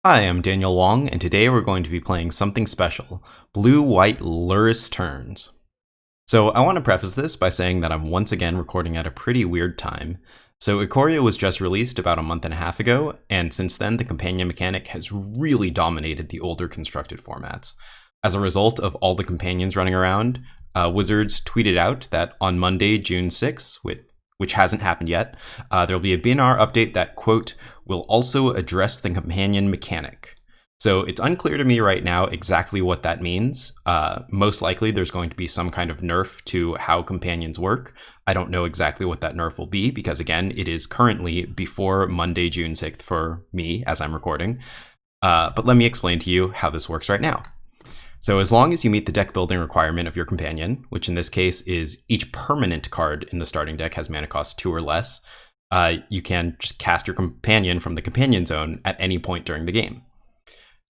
Hi, I'm Daniel Wong, and today we're going to be playing something special, Blue-White Lurrus turns. So I want to preface this by saying that I'm once again recording at a pretty weird time. So Ikoria was just released about a month and a half ago, and since then the companion mechanic has really dominated the older constructed formats. As a result of all the companions running around, Wizards tweeted out that on Monday, June 6th, which hasn't happened yet, there'll be a BNR update that, quote, will also address the companion mechanic. So it's unclear to me right now exactly what that means. Most likely there's going to be some kind of nerf to how companions work. I don't know exactly what that nerf will be because, again, it is currently before Monday, June 6th for me as I'm recording. But let me explain to you how this works right now. So as long as you meet the deck building requirement of your companion, which in this case is each permanent card in the starting deck has mana cost 2 or less, you can just cast your companion from the companion zone at any point during the game.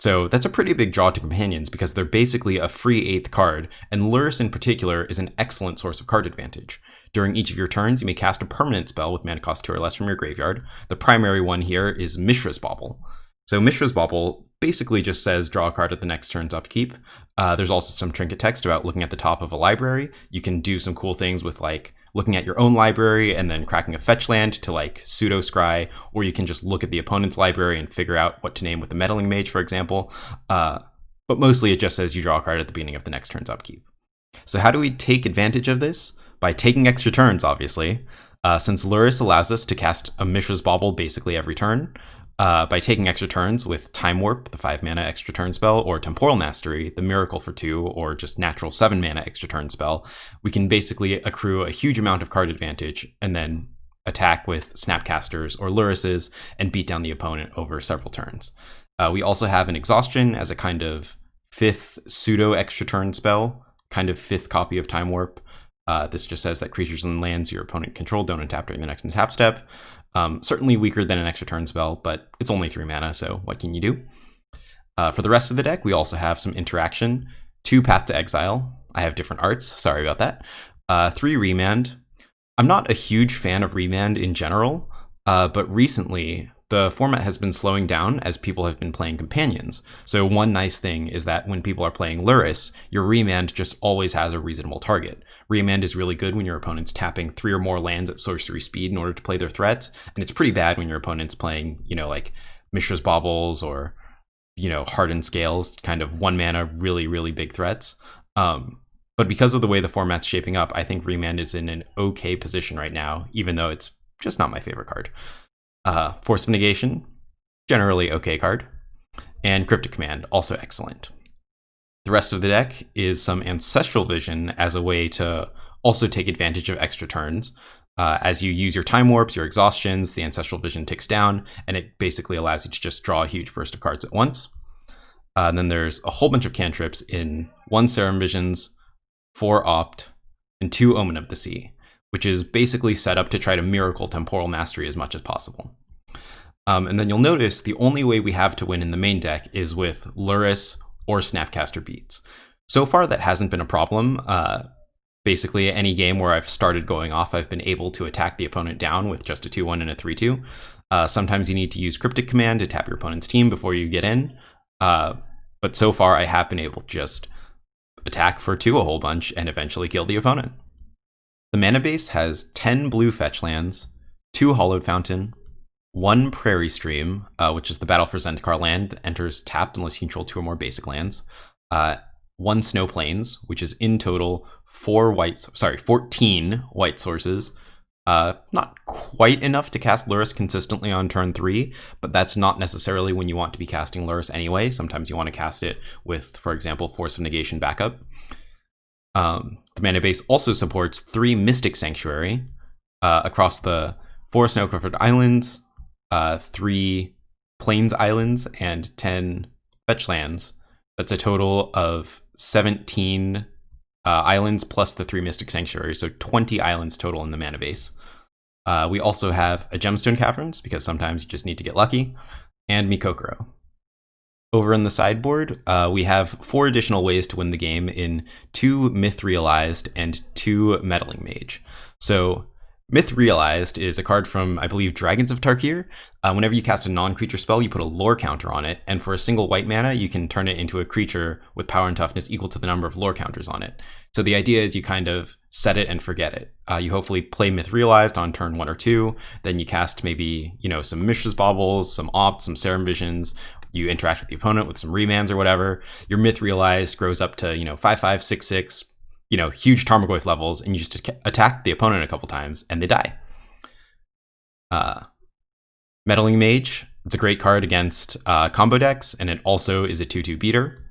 So that's a pretty big draw to companions because they're basically a free 8th card, and Lurrus in particular is an excellent source of card advantage. During each of your turns, you may cast a permanent spell with mana cost 2 or less from your graveyard. The primary one here is Mishra's Bauble. So Mishra's Bauble basically just says draw a card at the next turn's upkeep. There's also some trinket text about looking at the top of a library. You can do some cool things with like looking at your own library and then cracking a fetch land to like pseudo scry, or you can just look at the opponent's library and figure out what to name with the Meddling Mage, for example. But mostly it just says you draw a card at the beginning of the next turn's upkeep. So how do we take advantage of this? By taking extra turns, obviously. Since Lurrus allows us to cast a Mishra's Bauble basically every turn, by taking extra turns with Time Warp, the 5 mana extra turn spell, or Temporal Mastery, the Miracle for 2, or just natural 7 mana extra turn spell, we can basically accrue a huge amount of card advantage and then attack with Snapcasters or Lurruses and beat down the opponent over several turns. We also have an Exhaustion as a kind of 5th pseudo extra turn spell, kind of 5th copy of Time Warp. This just says that creatures and lands your opponent control don't untap during the next untap step. Certainly weaker than an extra turn spell, but it's only 3 mana, so what can you do? For the rest of the deck, we also have some interaction. 2 Path to Exile. I have different arts, sorry about that. 3 Remand. I'm not a huge fan of Remand in general, but recently the format has been slowing down as people have been playing companions. So one nice thing is that when people are playing Lurrus, your Remand just always has a reasonable target. Remand is really good when your opponent's tapping 3 or more lands at sorcery speed in order to play their threats, and it's pretty bad when your opponent's playing, like Mishra's Baubles or, Hardened Scales, kind of 1 mana, really, really big threats. But because of the way the format's shaping up, I think Remand is in an okay position right now, even though it's just not my favorite card. Force of Negation, generally okay card. And Cryptic Command, also excellent. The rest of the deck is some Ancestral Vision as a way to also take advantage of extra turns. As you use your Time Warps, your Exhaustions, the Ancestral Vision ticks down, and it basically allows you to just draw a huge burst of cards at once. And then there's a whole bunch of cantrips in 1 Serum Visions, 4 Opt, and 2 Omen of the Sea, which is basically set up to try to miracle Temporal Mastery as much as possible. And then you'll notice the only way we have to win in the main deck is with Lurrus or Snapcaster Beats. So far, that hasn't been a problem. Basically, any game where I've started going off, I've been able to attack the opponent down with just a 2-1 and a 3-2. Sometimes you need to use Cryptic Command to tap your opponent's team before you get in. But so far, I have been able to just attack for 2 a whole bunch and eventually kill the opponent. The mana base has 10 blue fetch lands, 2 Hallowed Fountain, 1 Prairie Stream, which is the Battle for Zendikar land that enters tapped unless you control 2 or more basic lands, 1 Snow Plains, which is in total 14 white sources. Not quite enough to cast Lurrus consistently on turn 3, but that's not necessarily when you want to be casting Lurrus anyway. Sometimes you want to cast it with, for example, Force of Negation backup. The mana base also supports 3 Mystic Sanctuary across the 4 snow-covered islands, 3 Plains Islands, and 10 fetch lands. That's a total of 17 islands plus the 3 Mystic Sanctuaries, so 20 islands total in the mana base. We also have a Gemstone Caverns, because sometimes you just need to get lucky, and Mikokoro. Over in the sideboard, we have 4 additional ways to win the game in 2 Myth Realized and 2 Meddling Mage. So Myth Realized is a card from, I believe, Dragons of Tarkir. Whenever you cast a non-creature spell, you put a lore counter on it, and for a single white mana, you can turn it into a creature with power and toughness equal to the number of lore counters on it. So the idea is you kind of set it and forget it. You hopefully play Myth Realized on turn 1 or 2, then you cast maybe, some Mishra's Baubles, some Opt, some Serum Visions, you interact with the opponent with some Remands or whatever. Your Myth Realized grows up to, 5/5, 6/6, huge Tarmogoyf levels, and you just attack the opponent a couple times, and they die. Meddling Mage, it's a great card against combo decks, and it also is a 2/2 beater.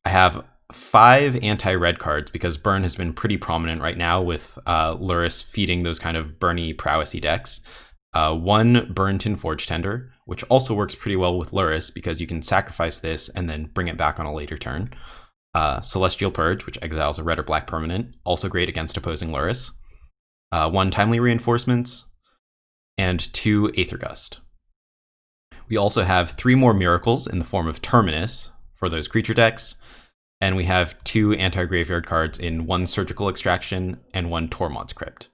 I have 5 anti-red cards because burn has been pretty prominent right now with Lurrus feeding those kind of burny, prowessy decks. 1 Burn Tin Forge Tender, which also works pretty well with Lurrus because you can sacrifice this and then bring it back on a later turn. Celestial Purge, which exiles a red or black permanent, also great against opposing Lurrus. 1 Timely Reinforcements, and 2 Aether Gust. We also have 3 more Miracles in the form of Terminus for those creature decks, and we have 2 anti-graveyard cards in 1 Surgical Extraction and 1 Tormod's Crypt.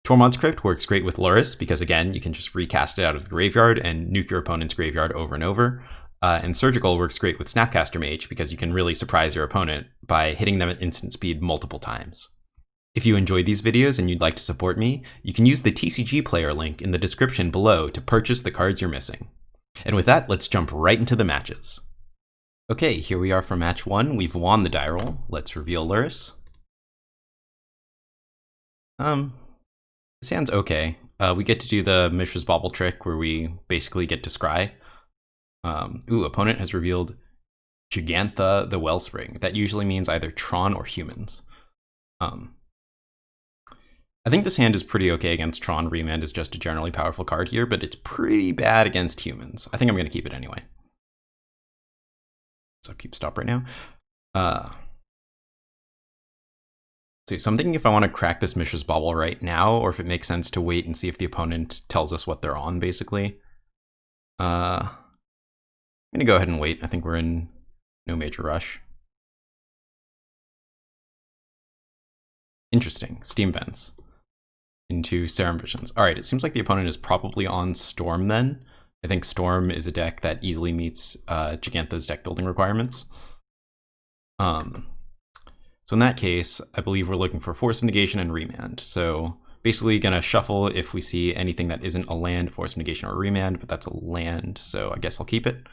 Tormod's Crypt works great with Lurrus because, again, you can just recast it out of the graveyard and nuke your opponent's graveyard over and over. And Surgical works great with Snapcaster Mage because you can really surprise your opponent by hitting them at instant speed multiple times. If you enjoyed these videos and you'd like to support me, you can use the TCG player link in the description below to purchase the cards you're missing. And with that, let's jump right into the matches. Okay, here we are for match 1. We've won the die roll. Let's reveal Lurrus. This hand's okay. We get to do the Mishra's Bauble trick where we basically get to scry. Opponent has revealed Jegantha the Wellspring. That usually means either Tron or humans. I think this hand is pretty okay against Tron. Remand is just a generally powerful card here, but it's pretty bad against humans. I think I'm going to keep it anyway. So keep stop right now. So I'm thinking if I want to crack this Mishra's Bauble right now, or if it makes sense to wait and see if the opponent tells us what they're on, basically. I'm going to go ahead and wait. I think we're in no major rush. Interesting. Steam Vents into Serum Visions. All right, it seems like the opponent is probably on Storm then. I think Storm is a deck that easily meets Jegantha's deck building requirements. So in that case, I believe we're looking for Force of Negation and Remand. So basically gonna shuffle if we see anything that isn't a land, Force of Negation or Remand, but that's a land, so I guess I'll keep it.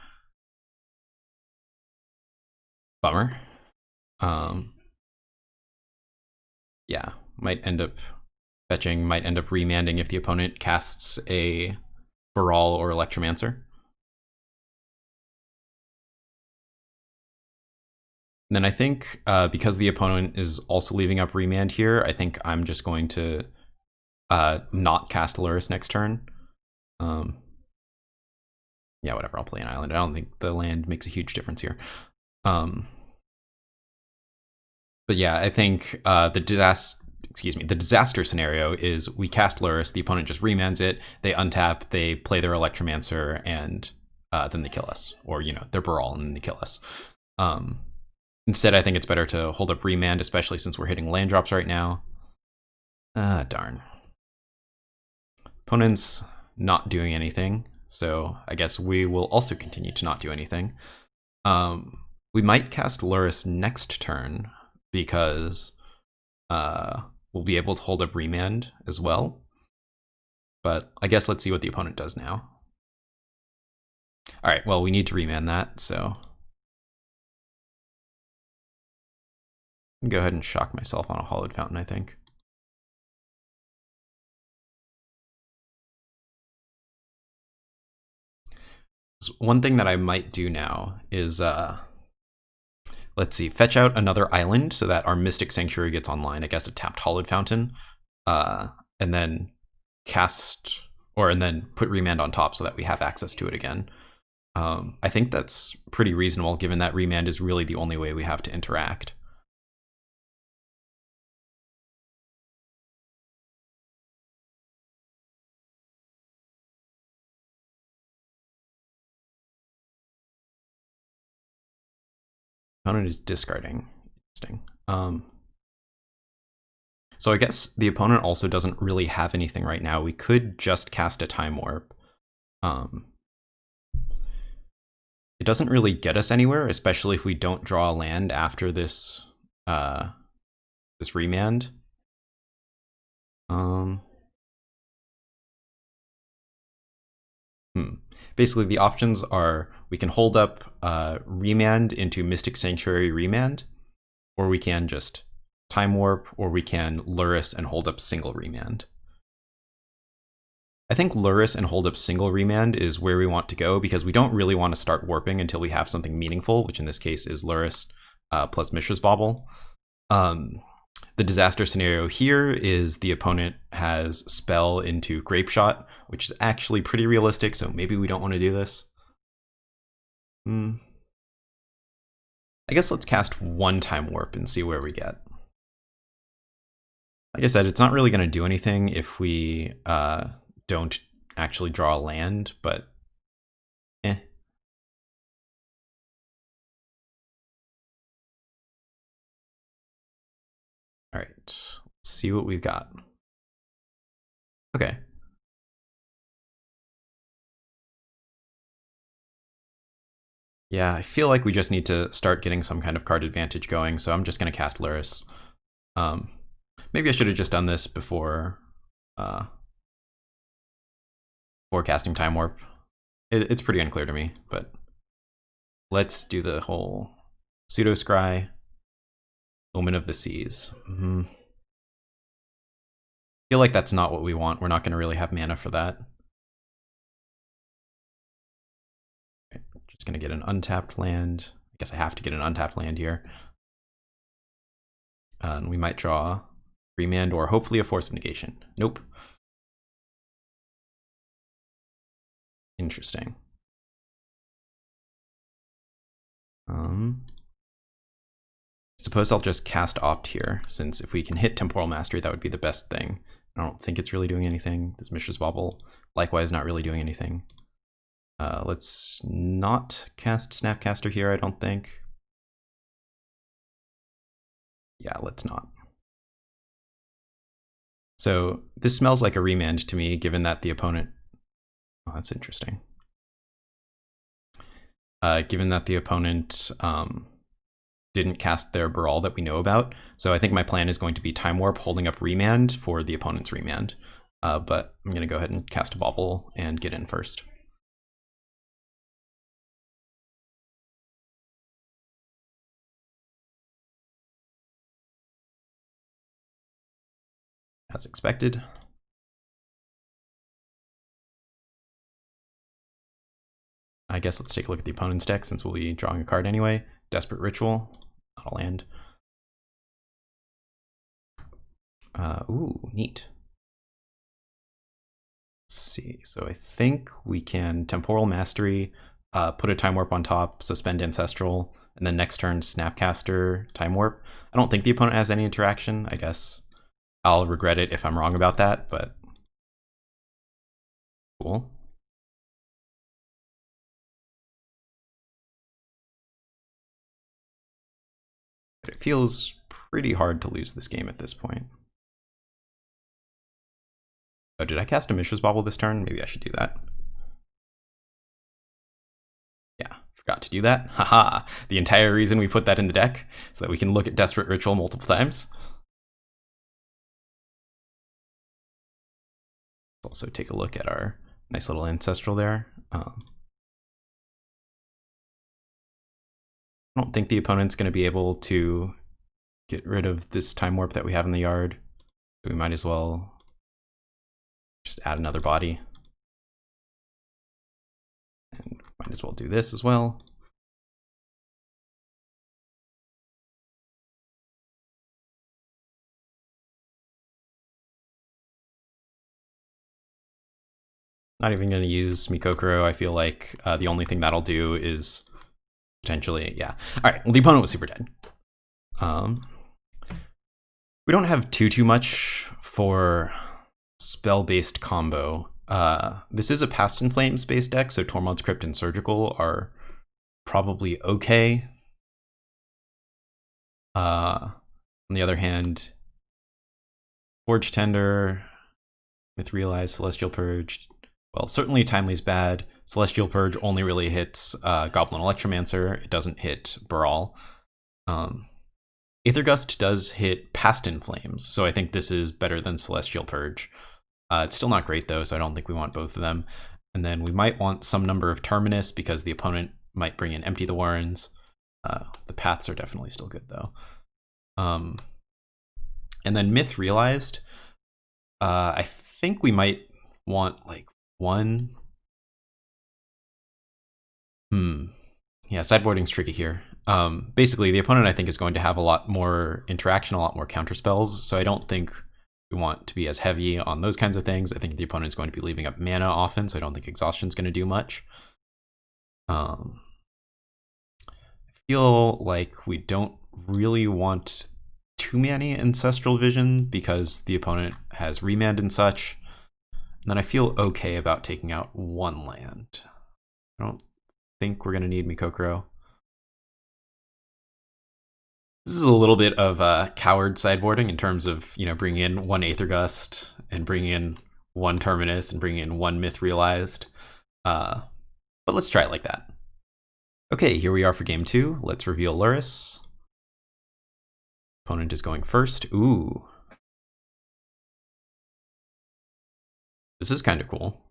Bummer. Yeah, might end up fetching, might end up remanding if the opponent casts a Baral or Electromancer. And then I think because the opponent is also leaving up Remand here, I think I'm just going to not cast Lurrus next turn. Yeah, whatever, I'll play an island. I don't think the land makes a huge difference here. But yeah, I think the disaster scenario is we cast Lurrus, the opponent just remands it, they untap, they play their Electromancer, and then they kill us. Or, they're Baral and then they kill us. Instead, I think it's better to hold up Remand, especially since we're hitting land drops right now. Darn. Opponent's not doing anything, so I guess we will also continue to not do anything. We might cast Lurrus next turn, because we'll be able to hold up Remand as well. But I guess let's see what the opponent does now. All right, well, we need to Remand that, so go ahead and shock myself on a Hallowed Fountain, I think. So one thing that I might do now is, let's see, fetch out another island so that our Mystic Sanctuary gets online. I guess a tapped Hallowed Fountain, and then and then put Remand on top so that we have access to it again. I think that's pretty reasonable given that Remand is really the only way we have to interact. Opponent is discarding. Interesting. So I guess the opponent also doesn't really have anything right now. We could just cast a Time Warp. It doesn't really get us anywhere, especially if we don't draw a land after this this Remand. Basically, the options are we can hold up Remand into Mystic Sanctuary Remand, or we can just Time Warp, or we can Lurrus and hold up single Remand. I think Lurrus and hold up single Remand is where we want to go, because we don't really want to start warping until we have something meaningful, which in this case is Lurrus plus Mishra's Bauble. The disaster scenario here is the opponent has Spell into Grape Shot, which is actually pretty realistic, so maybe we don't want to do this. I guess let's cast one Time Warp and see where we get. Like I said, it's not really going to do anything if we don't actually draw a land, but eh. All right, let's see what we've got. Okay. Yeah, I feel like we just need to start getting some kind of card advantage going, so I'm just going to cast Lurrus. Maybe I should have just done this before casting Time Warp. It's pretty unclear to me, but let's do the whole Pseudo Scry, Omen of the Seas. I feel like that's not what we want. We're not going to really have mana for that. Okay, just going to get an untapped land. I guess I have to get an untapped land here. And we might draw Remand or hopefully a Force of Negation. Nope. Interesting. Suppose I'll just cast Opt here, since if we can hit Temporal Mastery, that would be the best thing. I don't think it's really doing anything. This Mishra's Bauble, likewise, not really doing anything. Let's not cast Snapcaster here, I don't think. Yeah, let's not. So this smells like a Remand to me, given that the opponent... Oh, that's interesting. Given that the opponent didn't cast their Brawl that we know about. So I think my plan is going to be Time Warp, holding up Remand for the opponent's Remand. But I'm going to go ahead and cast a Bauble and get in first. As expected. I guess let's take a look at the opponent's deck, since we'll be drawing a card anyway. Desperate Ritual, not a land. Ooh, neat. Let's see, so I think we can Temporal Mastery, put a Time Warp on top, suspend Ancestral, and then next turn Snapcaster Time Warp. I don't think the opponent has any interaction. I guess I'll regret it if I'm wrong about that, but cool. But it feels pretty hard to lose this game at this point. Oh, did I cast a Mishra's Bauble this turn? Maybe I should do that. Yeah, forgot to do that. Haha, the entire reason we put that in the deck, so that we can look at Desperate Ritual multiple times. Let's also take a look at our nice little Ancestral there. I don't think the opponent's going to be able to get rid of this Time Warp that we have in the yard, so we might as well just add another body. And might as well do this as well. Not even going to use Mikokoro. I feel like the only thing that'll do is potentially, yeah. All right, well, the opponent was super dead. We don't have too much for spell-based combo. This is a Past in Flames based deck, so Tormod's Crypt and Surgical are probably okay. On the other hand, Forge Tender, Myth Celestial Purge. Well, certainly Timely's bad. Celestial Purge only really hits Goblin Electromancer. It doesn't hit Baral. Aether Gust does hit Past in Flames, so I think this is better than Celestial Purge. It's still not great though, so I don't think we want both of them. And then we might want some number of Terminus because the opponent might bring in Empty the Warrens. The paths are definitely still good though. And then Myth Realized. I think we might want like one. Yeah, sideboarding's tricky here. Basically, the opponent I think is going to have a lot more interaction, a lot more counter spells. So I don't think we want to be as heavy on those kinds of things. I think the opponent's going to be leaving up mana often, so I don't think Exhaustion's going to do much. I feel like we don't really want too many Ancestral Vision because the opponent has Remand and such. And then I feel okay about taking out one land. I don't think we're going to need Mikokoro. This is a little bit of coward sideboarding in terms of, you know, bringing in one Aether Gust and bringing in one Terminus and bringing in one Myth Realized. But let's try it like that. Okay, here we are for game 2. Let's reveal Lurrus. Opponent is going first. Ooh. This is kind of cool.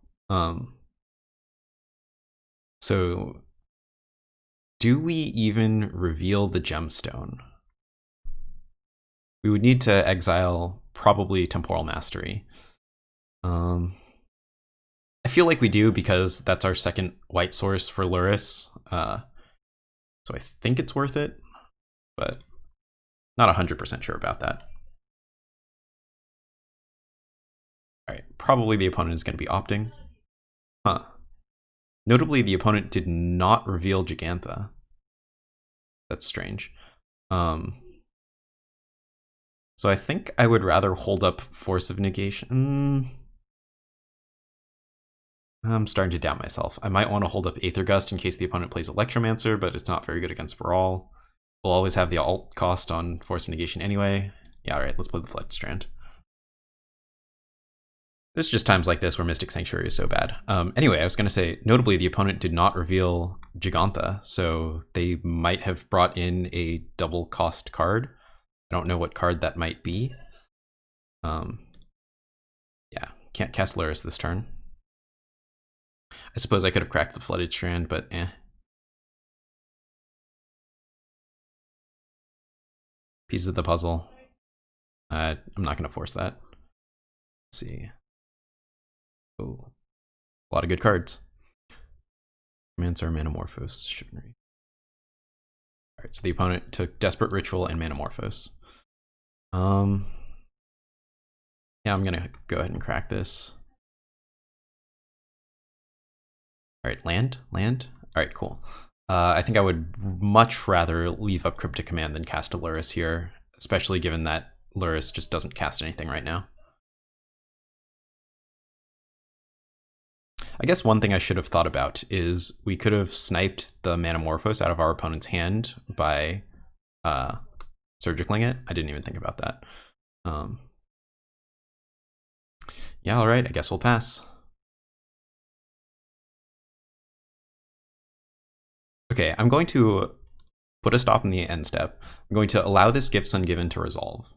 So do we even reveal the gemstone? We would need to exile probably Temporal Mastery. I feel like we do because that's our second white source for Lurrus. So I think it's worth it, but not 100% sure about that. All right, probably the opponent is going to be opting. Notably, the opponent did not reveal Jegantha. That's strange. So I think I would rather hold up Force of Negation. I'm starting to doubt myself. I might want to hold up Aether Gust in case the opponent plays Electromancer, but it's not very good against Baral. We'll always have the alt cost on Force of Negation anyway. Yeah, all right, let's play the Flooded Strand. There's just times like this where Mystic Sanctuary is so bad. Anyway, I was going to say, notably, the opponent did not reveal Jegantha, so they might have brought in a double cost card. I don't know what card that might be. Yeah, can't cast Lurrus this turn. I suppose I could have cracked the Flooded Strand, but eh. Pieces of the puzzle. I'm not going to force that. Let's see. Oh, a lot of good cards. Mancer, Manamorphose, Chivalry. Alright, so the opponent took Desperate Ritual and Manamorphose. Yeah, I'm gonna go ahead and crack this. Alright, land? Alright, cool. I think I would much rather leave up Cryptic Command than cast a Lurrus here, especially given that Lurrus just doesn't cast anything right now. I guess one thing I should have thought about is we could have sniped the Manamorphose out of our opponent's hand by Surgicling it. I didn't even think about that. Yeah, all right, I guess we'll pass. Okay, I'm going to put a stop in the end step. I'm going to allow this Gifts Ungiven to resolve.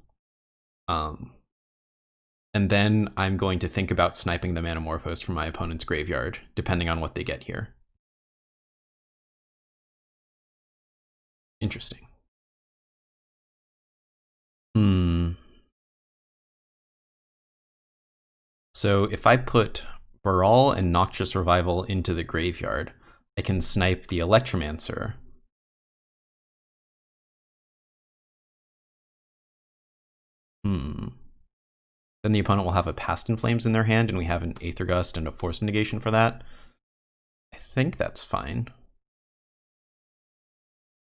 And then I'm going to think about sniping the Manamorphose from my opponent's graveyard, depending on what they get here. Interesting. So if I put Baral and Noxious Revival into the graveyard, I can snipe the Electromancer. Then the opponent will have a Past in Flames in their hand, and we have an Aether Gust and a Force of Negation for that. I think that's fine.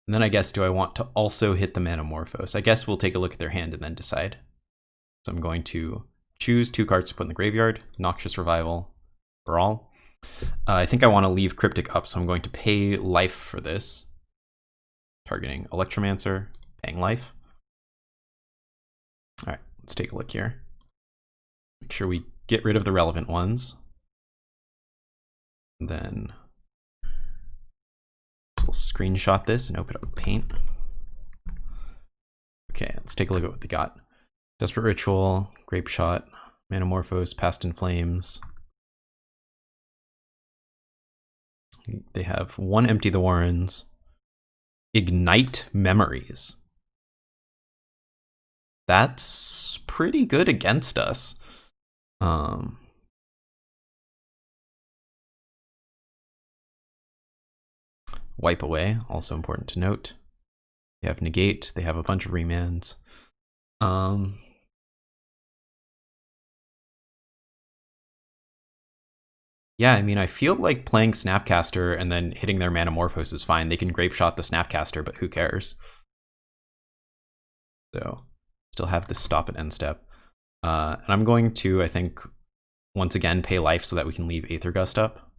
And then I guess, do I want to also hit the Manamorphose? I guess we'll take a look at their hand and then decide. So I'm going to choose 2 cards to put in the graveyard, Noxious Revival, Baral. I think I want to leave Cryptic up, so I'm going to pay life for this. Targeting Electromancer, paying life. All right, let's take a look here. Make sure we get rid of the relevant ones. And then we'll screenshot this and open up Paint. Okay, let's take a look at what they got. Desperate Ritual, Grape Shot, Manamorphose, Past in Flames. They have 1 Empty the Warrens, Ignite Memories. That's pretty good against us. Wipe Away, also important to note. They have Negate, they have a bunch of remands. Yeah, I mean, I feel like playing Snapcaster and then hitting their Manamorphose is fine. They can Grape Shot the Snapcaster, but who cares? So, still have this stop at end step. And I'm going to, I think, once again, pay life so that we can leave Aether Gust up.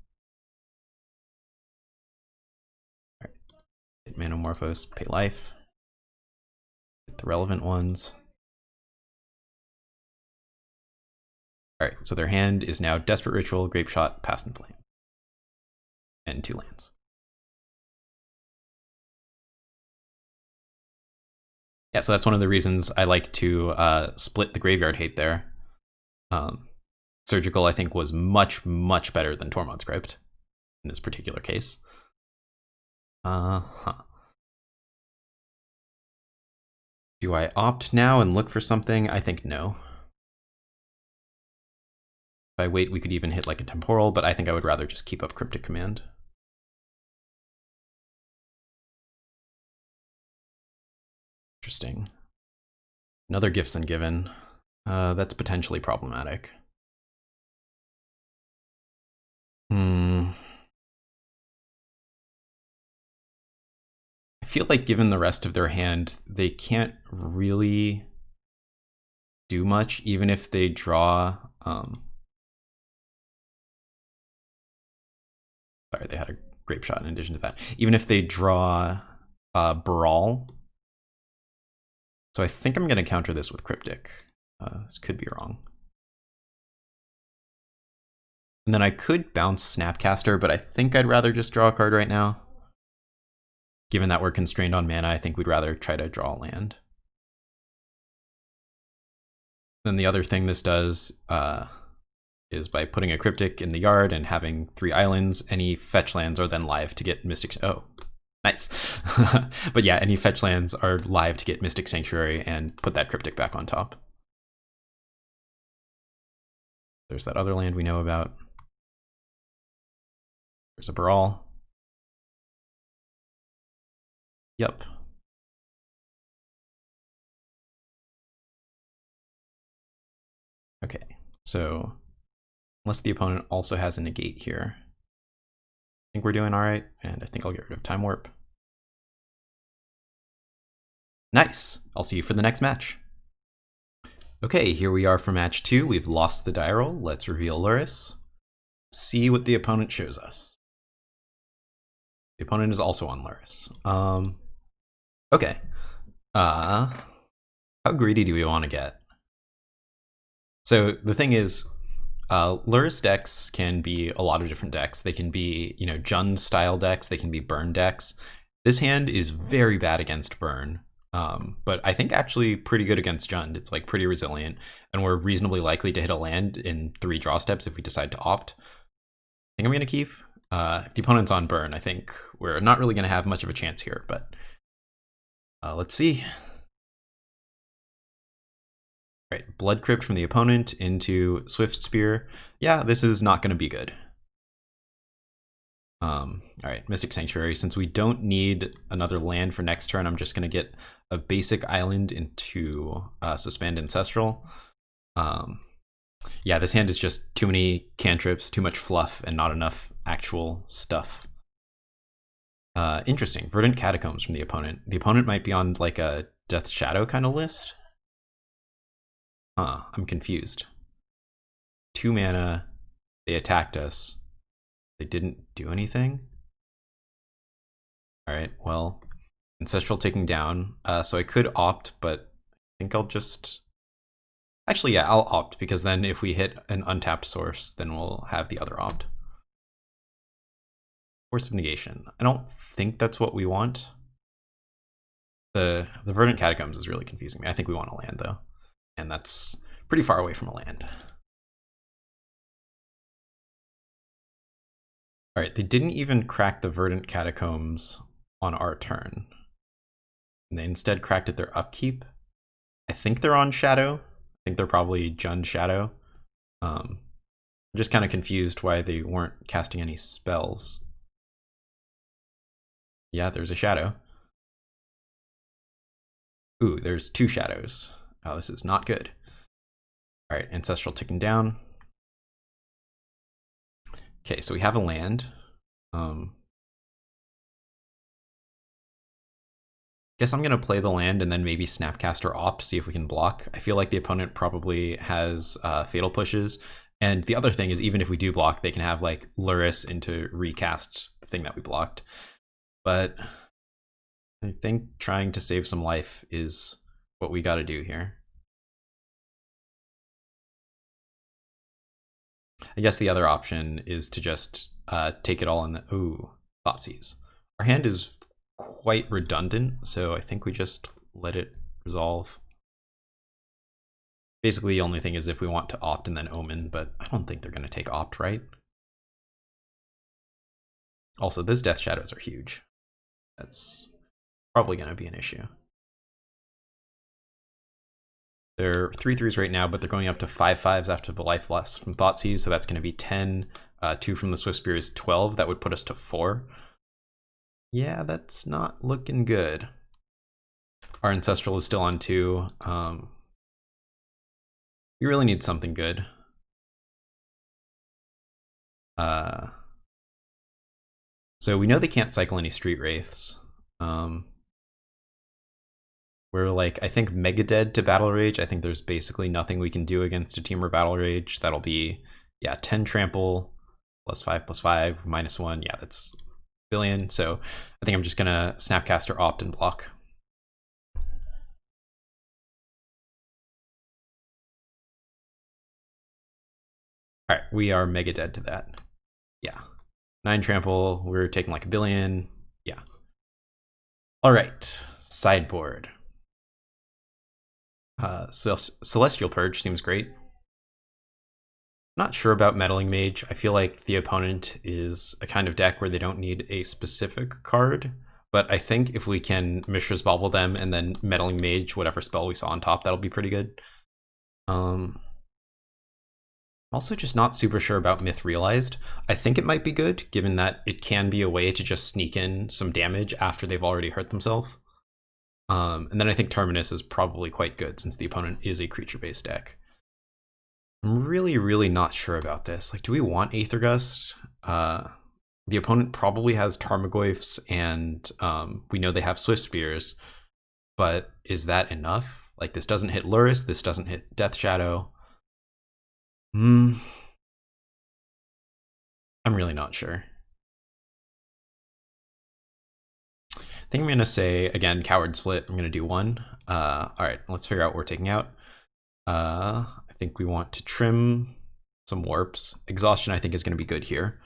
All right. Hit Manamorphose, pay life. Hit the relevant ones. All right, so their hand is now Desperate Ritual, Grape Shot, Past in Flame. And 2 lands. Yeah, so that's one of the reasons I like to split the graveyard hate there. Surgical, I think, was much, much better than Tormod's Crypt in this particular case. Do I opt now and look for something? I think no. If I wait, we could even hit like a Temporal, but I think I would rather just keep up Cryptic Command. Interesting. Another Gifts Ungiven. That's potentially problematic. I feel like given the rest of their hand, they can't really do much, even if they draw... Sorry, they had a Grape Shot in addition to that. Even if they draw Brawl. So I think I'm going to counter this with Cryptic. This could be wrong. And then I could bounce Snapcaster, but I think I'd rather just draw a card right now. Given that we're constrained on mana, I think we'd rather try to draw a land. Then the other thing this does is by putting a Cryptic in the yard and having 3 islands, any fetch lands are then live to get Mystic... Oh, nice. But yeah, any fetch lands are live to get Mystic Sanctuary and put that Cryptic back on top. There's that other land we know about. There's a Brawl. Yep. Okay, so unless the opponent also has a negate here, I think we're doing all right, and I think I'll get rid of Time Warp. Nice. I'll see you for the next match. Okay, here we are for match 2. We've lost the die roll. Let's reveal Lurrus. See what the opponent shows us. The opponent is also on Lurrus. Okay. How greedy do we want to get? So the thing is, Lurrus decks can be a lot of different decks. They can be, you know, Jund style decks. They can be burn decks. This hand is very bad against burn, but I think actually pretty good against Jund. It's like pretty resilient, and we're reasonably likely to hit a land in 3 draw steps if we decide to opt. I think I'm going to keep. If the opponent's on burn, I think we're not really going to have much of a chance here, but let's see. All right, Blood Crypt from the opponent into Swift Spear. Yeah, this is not going to be good. All right, Mystic Sanctuary. Since we don't need another land for next turn, I'm just going to get a basic island into Suspend Ancestral. Yeah, this hand is just too many cantrips, too much fluff, and not enough actual stuff. Interesting. Verdant Catacombs from the opponent. The opponent might be on like a Death Shadow kind of list. I'm confused. 2 mana, they attacked us. They didn't do anything? Alright, well, Ancestral taking down. So I could opt, but I think I'll just Actually, yeah, I'll opt, because then if we hit an untapped source, then we'll have the other opt. Force of Negation. I don't think that's what we want. The Verdant Catacombs is really confusing me. I think we want a land, though. And that's pretty far away from a land. All right, they didn't even crack the Verdant Catacombs on our turn. And they instead cracked it their upkeep. I think they're on Shadow. I think they're probably Jund Shadow. I'm just kind of confused why they weren't casting any spells. Yeah, there's a Shadow. Ooh, there's 2 shadows. Oh, this is not good. All right, Ancestral ticking down. Okay, so we have a land. Guess I'm gonna play the land and then maybe Snapcaster opt, see if we can block. I feel like the opponent probably has fatal pushes. And the other thing is, even if we do block, they can have like Lurrus into recast the thing that we blocked. But I think trying to save some life is what we gotta do here. I guess the other option is to just take it all in the, ooh, Thoughtseize. Our hand is quite redundant, so I think we just let it resolve. Basically, the only thing is if we want to opt and then Omen, but I don't think they're going to take opt, right? Also, those Death Shadows are huge. That's probably going to be an issue. They're 3/3s right now, but they're going up to 5/5s after the life loss from Thoughtseize, so that's going to be 10. 2 from the Swift Spear is 12. That would put us to 4. Yeah, that's not looking good. Our Ancestral is still on 2. We really need something good. So we know they can't cycle any Street Wraiths. We're like, I think Mega Dead to Battle Rage. I think there's basically nothing we can do against a Temur Battle Rage. That'll be, yeah, 10 trample, +5/+5, -1. Yeah, that's billion. So I think I'm just gonna Snapcaster opt and block. All right, we are Mega Dead to that. Yeah, 9 trample. We're taking like a billion. Yeah. All right, sideboard. Celestial Purge seems great. Not sure about Meddling Mage. I feel like the opponent is a kind of deck where they don't need a specific card, but I think if we can Mishra's Bauble them and then Meddling Mage, whatever spell we saw on top, that'll be pretty good. Also just not super sure about Myth Realized. I think it might be good, given that it can be a way to just sneak in some damage after they've already hurt themselves. And then I think Terminus is probably quite good since the opponent is a creature-based deck. I'm really not sure about this. Like, do we want Aether Gust? The opponent probably has Tarmogoyfs, and we know they have Swift Spears, but is that enough? Like, this doesn't hit Lurrus, this doesn't hit Death Shadow. I'm really not sure. I think I'm gonna say, again, Coward Split. I'm gonna do 1. All right, let's figure out what we're taking out. I think we want to trim some warps. Exhaustion, I think, is gonna be good here.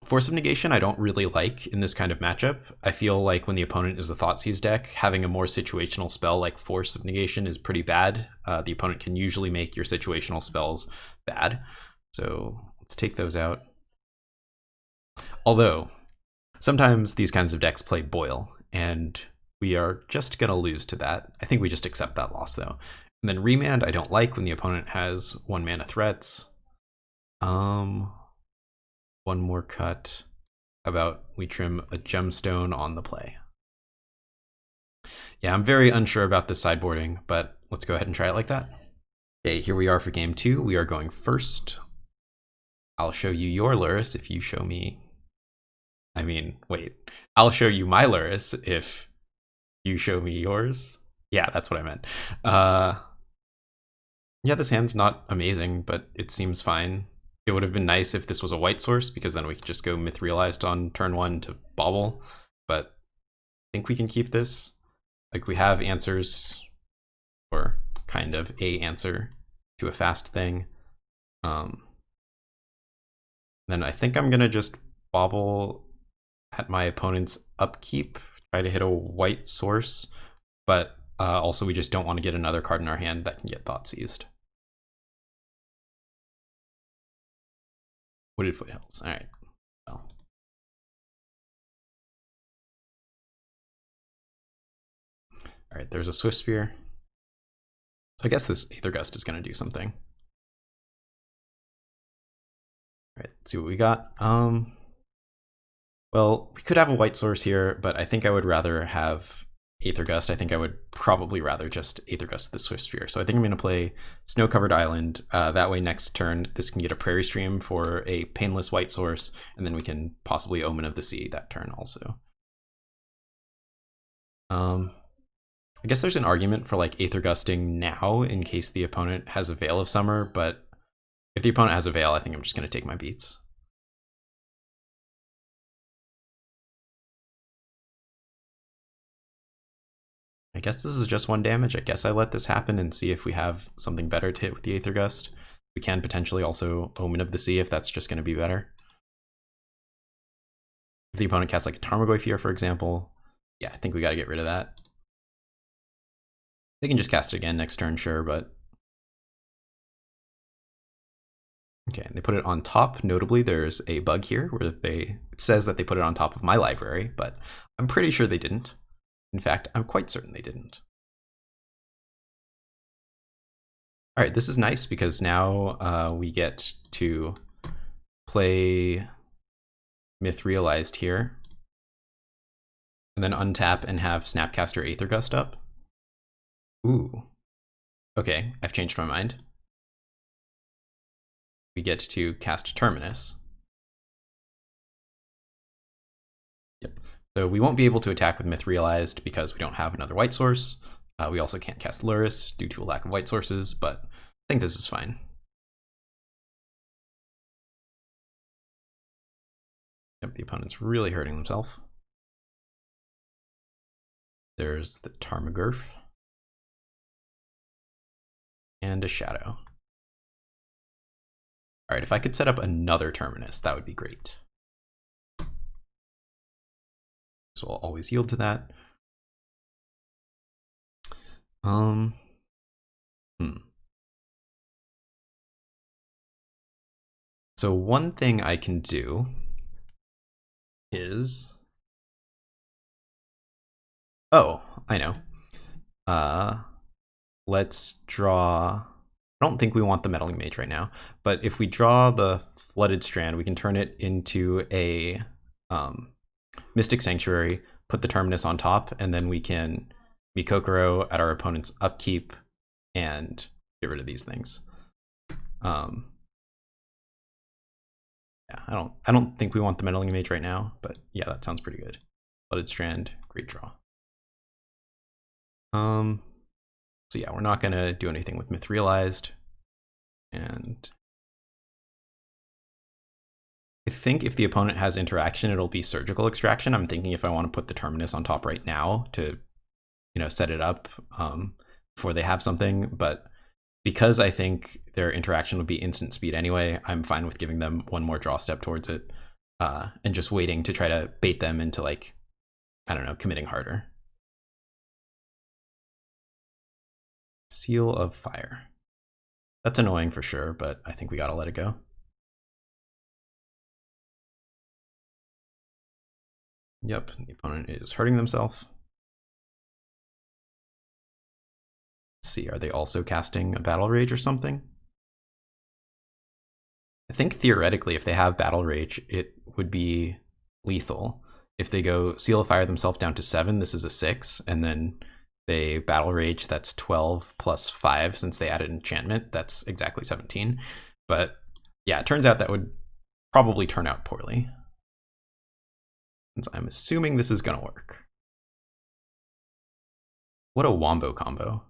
Force of Negation, I don't really like in this kind of matchup. I feel like when the opponent is a Thoughtseize deck, having a more situational spell like Force of Negation is pretty bad. The opponent can usually make your situational spells bad. So let's take those out. Although, sometimes these kinds of decks play Boil, and we are just going to lose to that. I think we just accept that loss, though. And then Remand, I don't like when the opponent has 1 mana threats. One more cut. How about we trim a Gemstone on the play? Yeah, I'm very unsure about this sideboarding, but let's go ahead and try it like that. Okay, here we are for game 2. We are going first. I'll show you your Lurrus if you show me... I mean, wait. I'll show you my Lurrus if you show me yours. Yeah, that's what I meant. Yeah, this hand's not amazing, but it seems fine. It would have been nice if this was a white source, because then we could just go Myth Realized on turn 1 to Bauble, but I think we can keep this. Like, we have answers for kind of a answer to a fast thing. Then I think I'm gonna just Bauble at my opponent's upkeep, try to hit a white source, but also we just don't want to get another card in our hand that can get Thought Seized. Wooded Foothills, all right. Well. All right, there's a Swift Spear. So I guess this Aether Gust is going to do something. All right, let's see what we got. Well, we could have a white source here, but I think I would rather have Aether Gust. I think I would probably rather just Aether Gust the Swift Spear. So I think I'm going to play Snow Covered Island. That way next turn, this can get a Prairie Stream for a painless white source, and then we can possibly Omen of the Sea that turn also. I guess there's an argument for like Aether Gusting now in case the opponent has a Veil of Summer, but if the opponent has a Veil, I think I'm just going to take my beats. I guess this is just 1 damage. I guess I let this happen and see if we have something better to hit with the Aether Gust. We can potentially also Omen of the Sea if that's just going to be better. If the opponent casts like a Tarmogoyf here, for example, yeah, I think we got to get rid of that. They can just cast it again next turn, sure, but... Okay, they put it on top. Notably, there's a bug here where it says that they put it on top of my library, but I'm pretty sure they didn't. In fact, I'm quite certain they didn't. All right, this is nice because now we get to play Myth Realized here, and then untap and have Snapcaster Aether Gust up. Ooh. Okay, I've changed my mind. We get to cast Terminus. Yep. So we won't be able to attack with Myth Realized because we don't have another white source. We also can't cast Lurrus due to a lack of white sources, but I think this is fine. Yep, the opponent's really hurting himself. There's the Tarmogoyf. And a Shadow. All right, if I could set up another Terminus, that would be great. So I'll always yield to that. So one thing I can do is... Oh, I know. Let's draw... I don't think we want the Meddling Mage right now, but if we draw the Flooded Strand, we can turn it into a Mystic Sanctuary, put the Terminus on top, and then we can Mikokoro at our opponent's upkeep and get rid of these things. Yeah, I don't think we want the Meddling Mage right now, but yeah, that sounds pretty good. Flooded Strand, great draw. So yeah, we're not gonna do anything with Myth Realized. And I think if the opponent has interaction, it'll be Surgical Extraction. I'm thinking if I want to put the Terminus on top right now to, you know, set it up before they have something, but because I think their interaction would be instant speed anyway, I'm fine with giving them one more draw step towards it and just waiting to try to bait them into, like, I don't know, committing harder. Seal of Fire. That's annoying for sure, but I think we gotta let it go. Yep, the opponent is hurting themselves. Let's see, are they also casting a Battle Rage or something? I think theoretically, if they have Battle Rage, it would be lethal. If they go Seal of Fire themselves down to 7, this is a 6, and then they Battle Rage, that's 12 plus 5 since they added enchantment, that's exactly 17. But yeah, it turns out that would probably turn out poorly, since I'm assuming this is gonna work. What a wombo combo.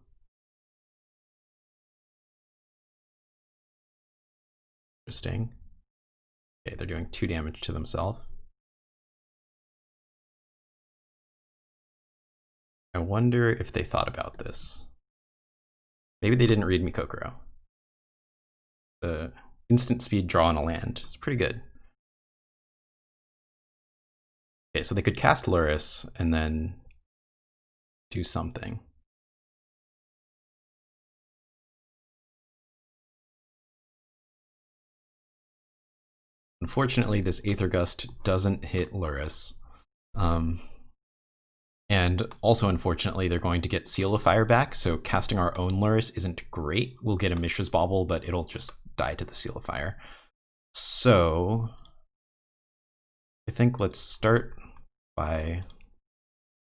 Interesting. Okay, they're doing 2 damage to themselves. I wonder if they thought about this. Maybe they didn't read Mikokoro. The instant speed draw on a land is pretty good. Okay, so they could cast Lurrus and then do something. Unfortunately, this Aether Gust doesn't hit Lurrus. And also, unfortunately, they're going to get Seal of Fire back, so casting our own Lurrus isn't great. We'll get a Mishra's Bauble, but it'll just die to the Seal of Fire. So I think let's start by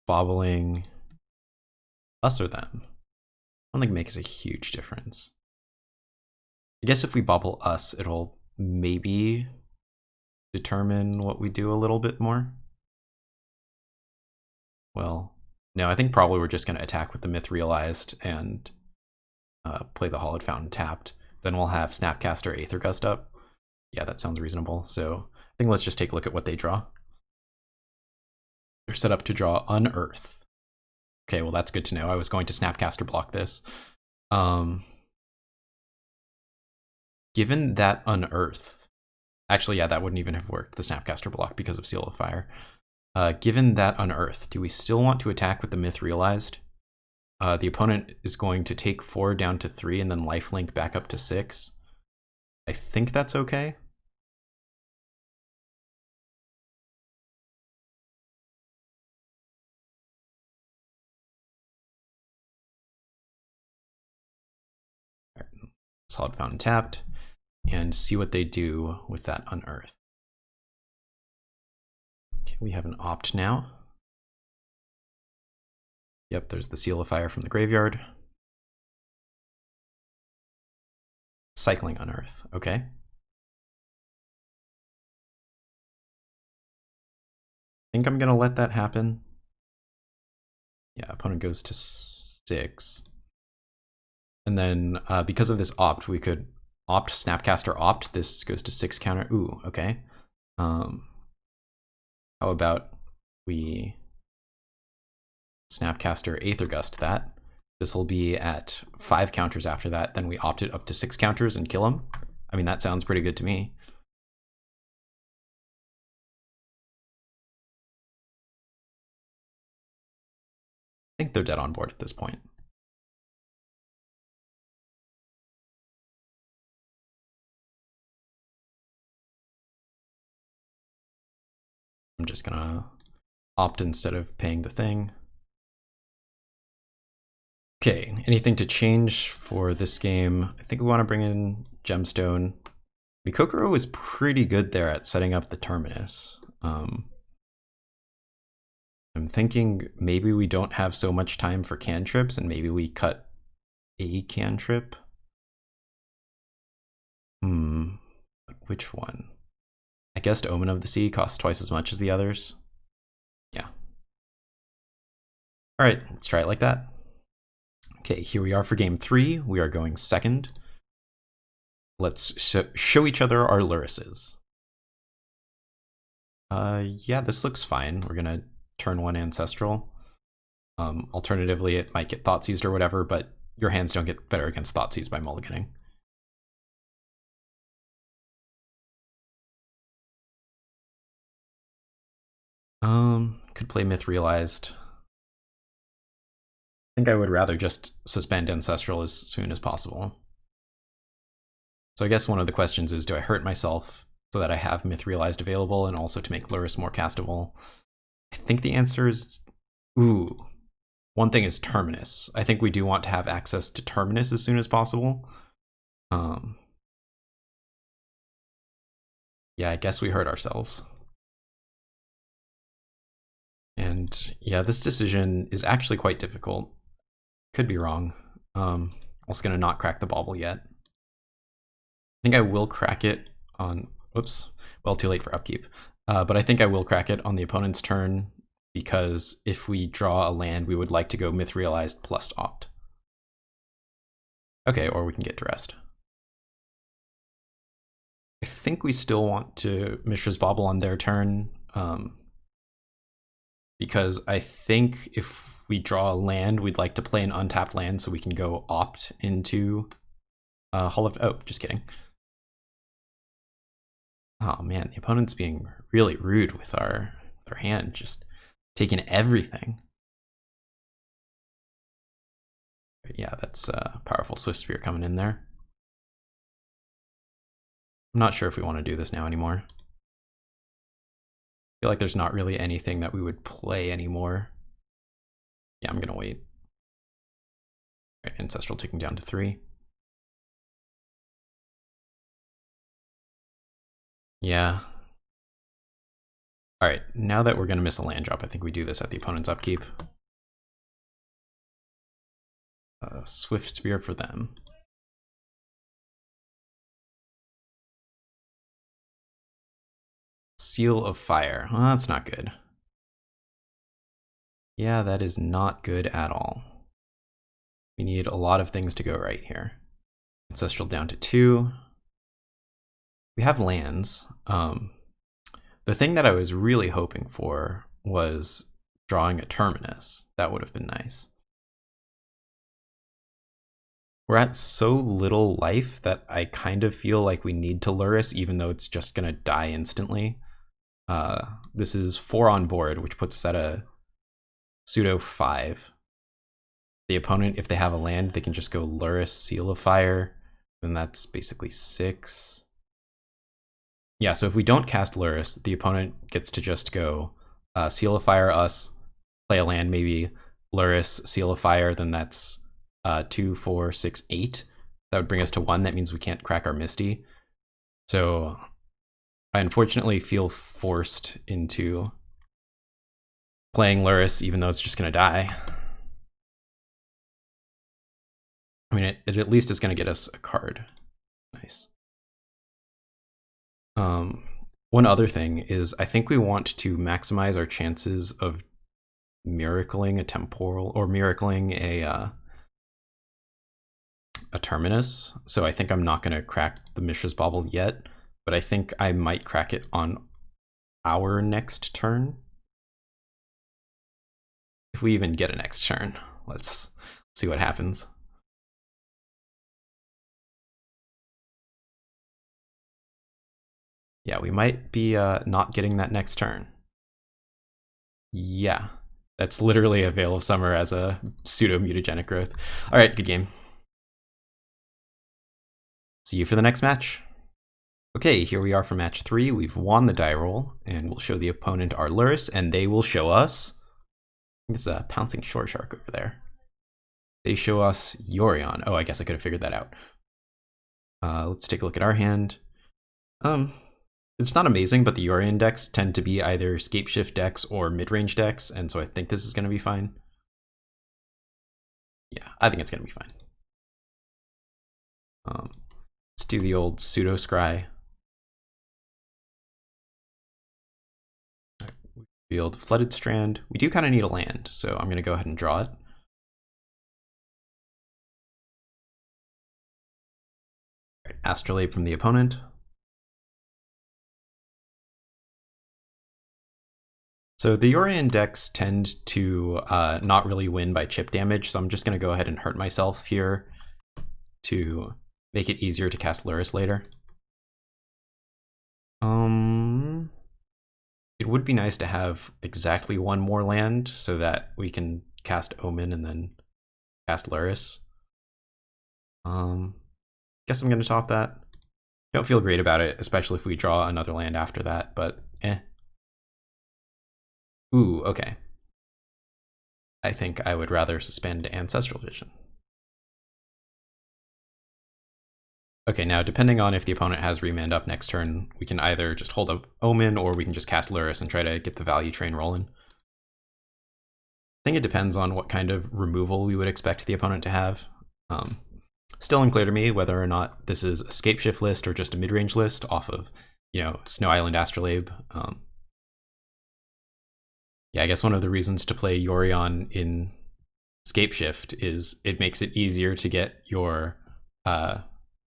bobbling us or them. I don't think it makes a huge difference. I guess if we bobble us, it'll maybe determine what we do a little bit more. Well, no, I think probably we're just going to attack with the Myth Realized and play the Hallowed Fountain tapped. Then we'll have Snapcaster Aether Gust up. Yeah, that sounds reasonable. So I think let's just take a look at what they draw. They're set up to draw Unearth. Okay, well that's good to know. I was going to Snapcaster block this. Given that Unearth, actually, yeah, that wouldn't even have worked, the Snapcaster block, because of Seal of Fire. Given that Unearth, do we still want to attack with the Myth Realized? The opponent is going to take 4 down to 3 and then lifelink back up to 6. I think that's okay. Hallowed Fountain tapped, and see what they do with that Unearth. Okay, we have an opt now. Yep, there's the Seal of Fire from the graveyard. Cycling Unearth, okay. I think I'm gonna let that happen. Yeah, opponent goes to 6. And then because of this opt, we could opt Snapcaster opt. This goes to 6 counter. Ooh, okay. How about we Snapcaster Aether Gust that? This will be at 5 counters after that. Then we opt it up to 6 counters and kill him. I mean, that sounds pretty good to me. I think they're dead on board at this point. I'm just gonna opt instead of paying the thing. Okay, anything to change for this game? I think we want to bring in Gemstone. Mikokoro is pretty good there at setting up the Terminus. I'm thinking maybe we don't have so much time for cantrips and maybe we cut a cantrip. But which one? I guess Omen of the Sea costs twice as much as the others. Yeah. All right, let's try it like that. Okay, here we are for game 3. We are going second. Let's show each other our Lurruses. Yeah, this looks fine. We're gonna turn 1 Ancestral. Alternatively, it might get Thoughtseized or whatever, but your hands don't get better against Thoughtseized by mulliganing. Could play Myth Realized. I think I would rather just suspend Ancestral as soon as possible. So I guess one of the questions is, do I hurt myself so that I have Myth Realized available and also to make Lurrus more castable? I think the answer is, ooh. One thing is Terminus. I think we do want to have access to Terminus as soon as possible. Yeah, I guess we hurt ourselves. And yeah, this decision is actually quite difficult. Could be wrong. I'm also gonna not crack the Bauble yet. I think I will crack it on, oops, well, too late for upkeep. But I think I will crack it on the opponent's turn because if we draw a land, we would like to go Myth Realized plus opt. Okay, or we can get dressed. I think we still want to Mishra's Bauble on their turn. because I think if we draw a land, we'd like to play an untapped land so we can go opt into Hallowed. Oh, just kidding. Oh man, the opponent's being really rude with our hand, just taking everything. But yeah, that's powerful Swift Spear coming in there. I'm not sure if we want to do this now anymore. I feel like there's not really anything that we would play anymore. Yeah, I'm gonna wait. All right, Ancestral ticking down to 3. Yeah. All right, now that we're gonna miss a land drop, I think we do this at the opponent's upkeep. Swift Spear for them. Seal of Fire. Well, that's not good. Yeah, that is not good at all. We need a lot of things to go right here. Ancestral down to 2. We have lands. The thing that I was really hoping for was drawing a Terminus. That would have been nice. We're at so little life that I kind of feel like we need to Lurrus, even though it's just gonna die instantly. This is 4 on board, which puts us at a pseudo 5. The opponent, if they have a land, they can just go Lurrus, Seal of Fire, and that's basically 6. Yeah, so if we don't cast Lurrus, the opponent gets to just go Seal of Fire us, play a land, maybe Lurrus, Seal of Fire, then that's 2, 4, 6, 8. That would bring us to 1. That means we can't crack our Misty. So I unfortunately feel forced into playing Lurrus, even though it's just going to die. I mean, it at least is going to get us a card. Nice. One other thing is I think we want to maximize our chances of miracling a temporal or miracling a Terminus. So I think I'm not going to crack the Mishra's Bauble yet, but I think I might crack it on our next turn. If we even get a next turn. Let's see what happens. Yeah, we might be not getting that next turn. Yeah, that's literally a Veil of Summer as a pseudo-mutagenic growth. All right, good game. See you for the next match. Okay, here we are for match 3. We've won the die roll, and we'll show the opponent our Lurrus, and they will show us... This is a pouncing short shark over there. They show us Yorion. Oh, I guess I could have figured that out. Let's take a look at our hand. It's not amazing, but the Yorion decks tend to be either Scapeshift decks or mid-range decks, and so I think this is going to be fine. Yeah, I think it's going to be fine. Let's do the old pseudo scry. Right, we build Flooded Strand. We do kind of need a land, so I'm going to go ahead and draw it. Right, Astrolabe from the opponent. So the Yorion decks tend to not really win by chip damage, so I'm just going to go ahead and hurt myself here to make it easier to cast Lurrus later. It would be nice to have exactly 1 more land so that we can cast Omen and then cast Lurrus. Guess I'm going to top that. Don't feel great about it, especially if we draw another land after that, but eh. Ooh, okay. I think I would rather suspend Ancestral Vision. Okay, now depending on if the opponent has Remand up next turn, we can either just hold up Omen or we can just cast Lurrus and try to get the value train rolling. I think it depends on what kind of removal we would expect the opponent to have. Still unclear to me whether or not this is a Scapeshift list or just a mid-range list off of, you know, Snow Island Astrolabe. Yeah, I guess one of the reasons to play Yorion in Scapeshift is it makes it easier to get your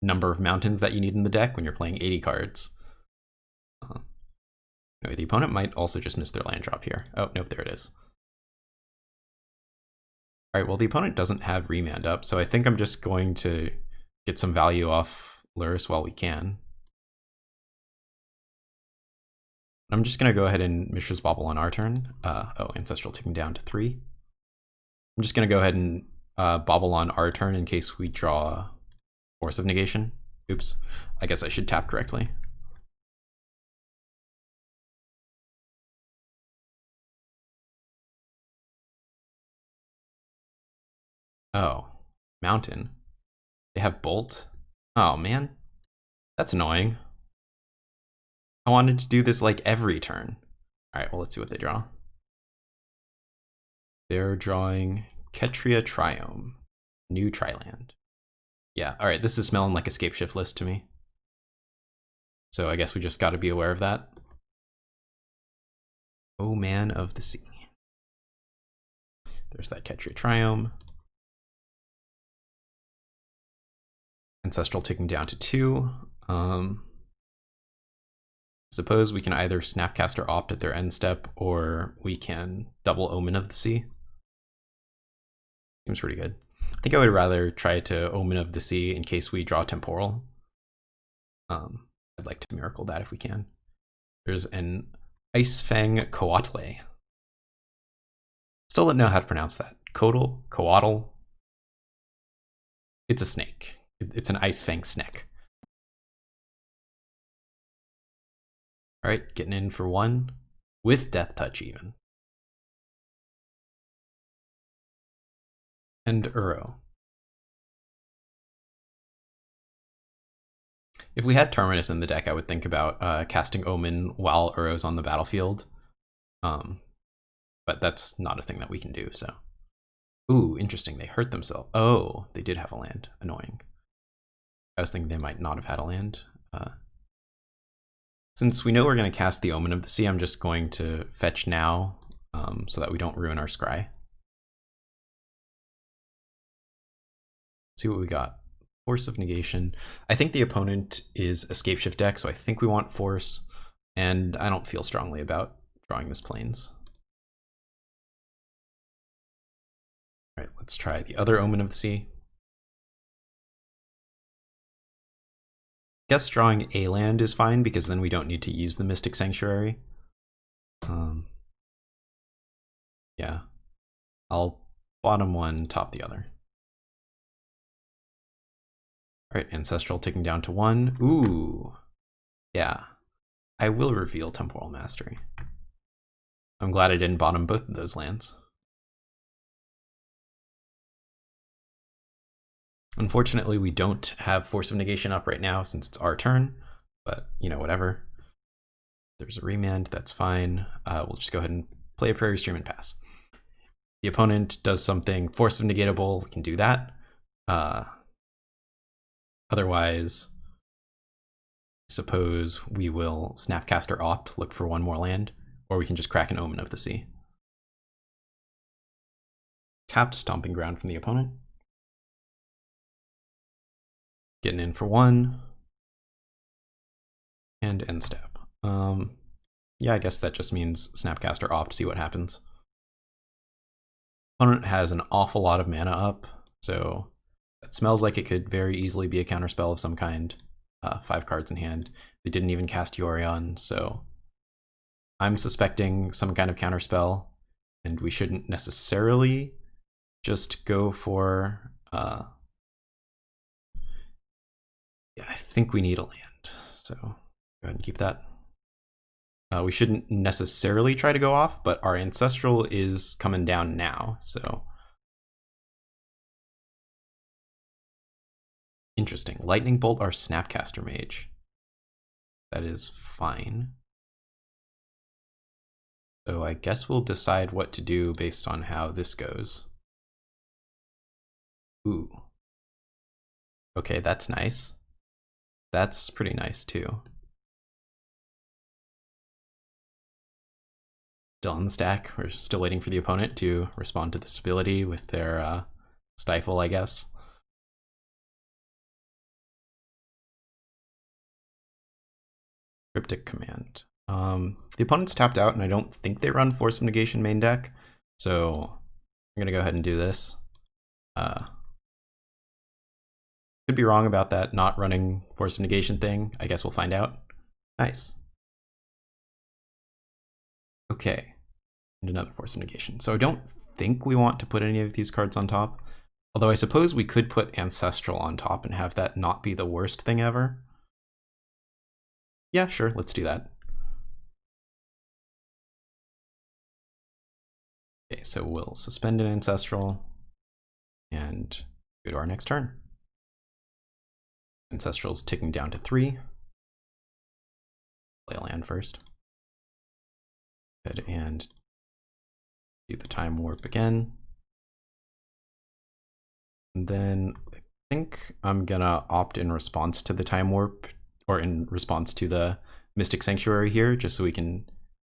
number of mountains that you need in the deck when you're playing 80 cards. Anyway, the opponent might also just miss their land drop here. Oh, nope, there it is. All right, well, the opponent doesn't have Remand up, so I think I'm just going to get some value off Lurrus while we can. I'm just going to go ahead and Mishra's Bauble on our turn. Oh, Ancestral ticking down to 3. I'm just going to go ahead and Bauble on our turn in case we draw Force of Negation. Oops, I guess I should tap correctly. Oh, Mountain. They have Bolt? Oh, man. That's annoying. I wanted to do this like every turn. All right, well, let's see what they draw. They're drawing Ketria Triome, new Triland. Yeah, all right, this is smelling like a Scapeshift list to me. So I guess we just got to be aware of that. Omen of the Sea. There's that Ketria Triome. Ancestral ticking down to 2. Suppose we can either Snapcaster Opt at their end step, or we can double Omen of the Sea. Seems pretty good. I think I would rather try to Omen of the Sea in case we draw Temporal. I'd like to miracle that if we can. There's an Icefang Coatl. Still don't know how to pronounce that. Coatl. It's a snake. It's an Icefang snake. All right, getting in for 1 with Death Touch even. And Uro. If we had Terminus in the deck, I would think about casting Omen while Uro's on the battlefield. But that's not a thing that we can do, so. Ooh, interesting, they hurt themselves. Oh, they did have a land, annoying. I was thinking they might not have had a land. Since we know we're going to cast the Omen of the Sea, I'm just going to fetch now so that we don't ruin our scry. Let's see what we got. Force of Negation. I think the opponent is a Scapeshift deck, so I think we want Force, and I don't feel strongly about drawing this Plains. All right, let's try the other Omen of the Sea. Guess drawing a land is fine because then we don't need to use the Mystic Sanctuary. Yeah, I'll bottom one, top the other. All right, Ancestral ticking down to 1. Ooh, yeah, I will reveal Temporal Mastery. I'm glad I didn't bottom both of those lands. Unfortunately, we don't have Force of Negation up right now since it's our turn, but you know, whatever. There's a Remand, that's fine. We'll just go ahead and play a Prairie, stream, and pass. The opponent does something Force of Negatable, we can do that. Otherwise, suppose we will Snapcaster Opt, look for 1 more land, or we can just crack an Omen of the Sea. Tapped Stomping Ground from the opponent. Getting in for 1. And end step. Yeah, I guess that just means Snapcaster Opt, see what happens. Opponent has an awful lot of mana up, so that smells like it could very easily be a counterspell of some kind. 5 cards in hand. They didn't even cast Yorion, so I'm suspecting some kind of counterspell, and we shouldn't necessarily just go for yeah, I think we need a land, so go ahead and keep that. We shouldn't necessarily try to go off, but our Ancestral is coming down now, so. Interesting. Lightning Bolt our Snapcaster Mage. That is fine. So I guess we'll decide what to do based on how this goes. Ooh. Okay, that's nice. That's pretty nice too. Still on the stack. We're still waiting for the opponent to respond to this ability with their Stifle, I guess. Cryptic Command. The opponent's tapped out, and I don't think they run Force of Negation main deck, so I'm gonna go ahead and do this. Could be wrong about that not running Force of Negation thing. I guess we'll find out. Nice. Okay, and another Force of Negation. So I don't think we want to put any of these cards on top, although I suppose we could put Ancestral on top and have that not be the worst thing ever. Yeah, sure, let's do that. Okay, so we'll suspend an Ancestral and go to our next turn. Ancestral's ticking down to 3. Play a land first. Good, and do the Time Warp again. And then I think I'm gonna opt in response to the Time Warp, or in response to the Mystic Sanctuary here, just so we can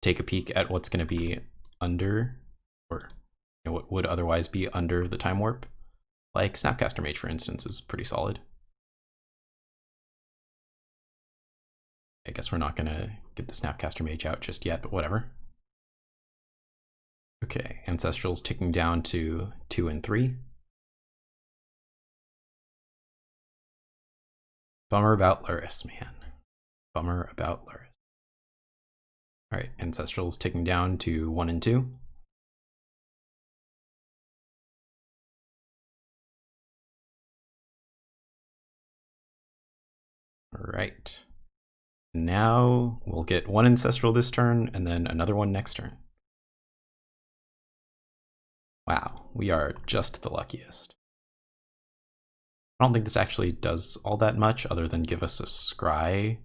take a peek at what's gonna be under, or what would otherwise be under the Time Warp. Like Snapcaster Mage, for instance, is pretty solid. I guess we're not gonna get the Snapcaster Mage out just yet, but whatever. Okay, Ancestral's ticking down to 2 and 3. Bummer about Lurrus, man. Bummer about Lurrus. All right, Ancestral's ticking down to 1 and 2. All right. Now we'll get 1 Ancestral this turn and then another one next turn. Wow, we are just the luckiest. I don't think this actually does all that much other than give us a scry.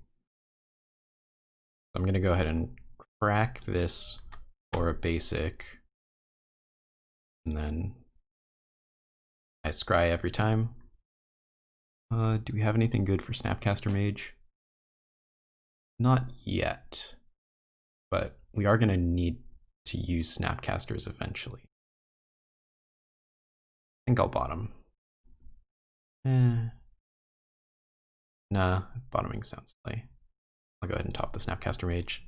I'm gonna go ahead and crack this for a basic, and then I scry every time. Do we have anything good for Snapcaster Mage? Not yet, but we are gonna need to use Snapcasters eventually. I think I'll bottom. Nah, bottoming sounds silly. I'll go ahead and top the Snapcaster Mage.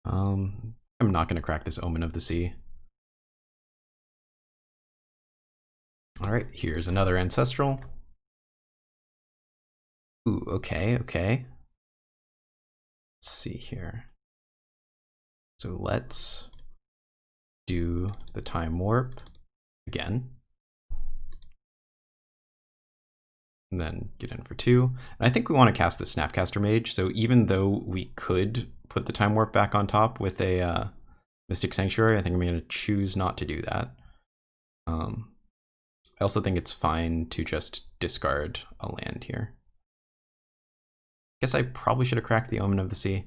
I'm not gonna crack this Omen of the Sea. All right, here's another Ancestral. Ooh, okay, okay. Let's see here. So let's do the Time Warp again. And then get in for 2. And I think we want to cast the Snapcaster Mage, so even though we could put the Time Warp back on top with a Mystic Sanctuary, I think I'm going to choose not to do that. I also think it's fine to just discard a land here. Guess I probably should have cracked the Omen of the Sea.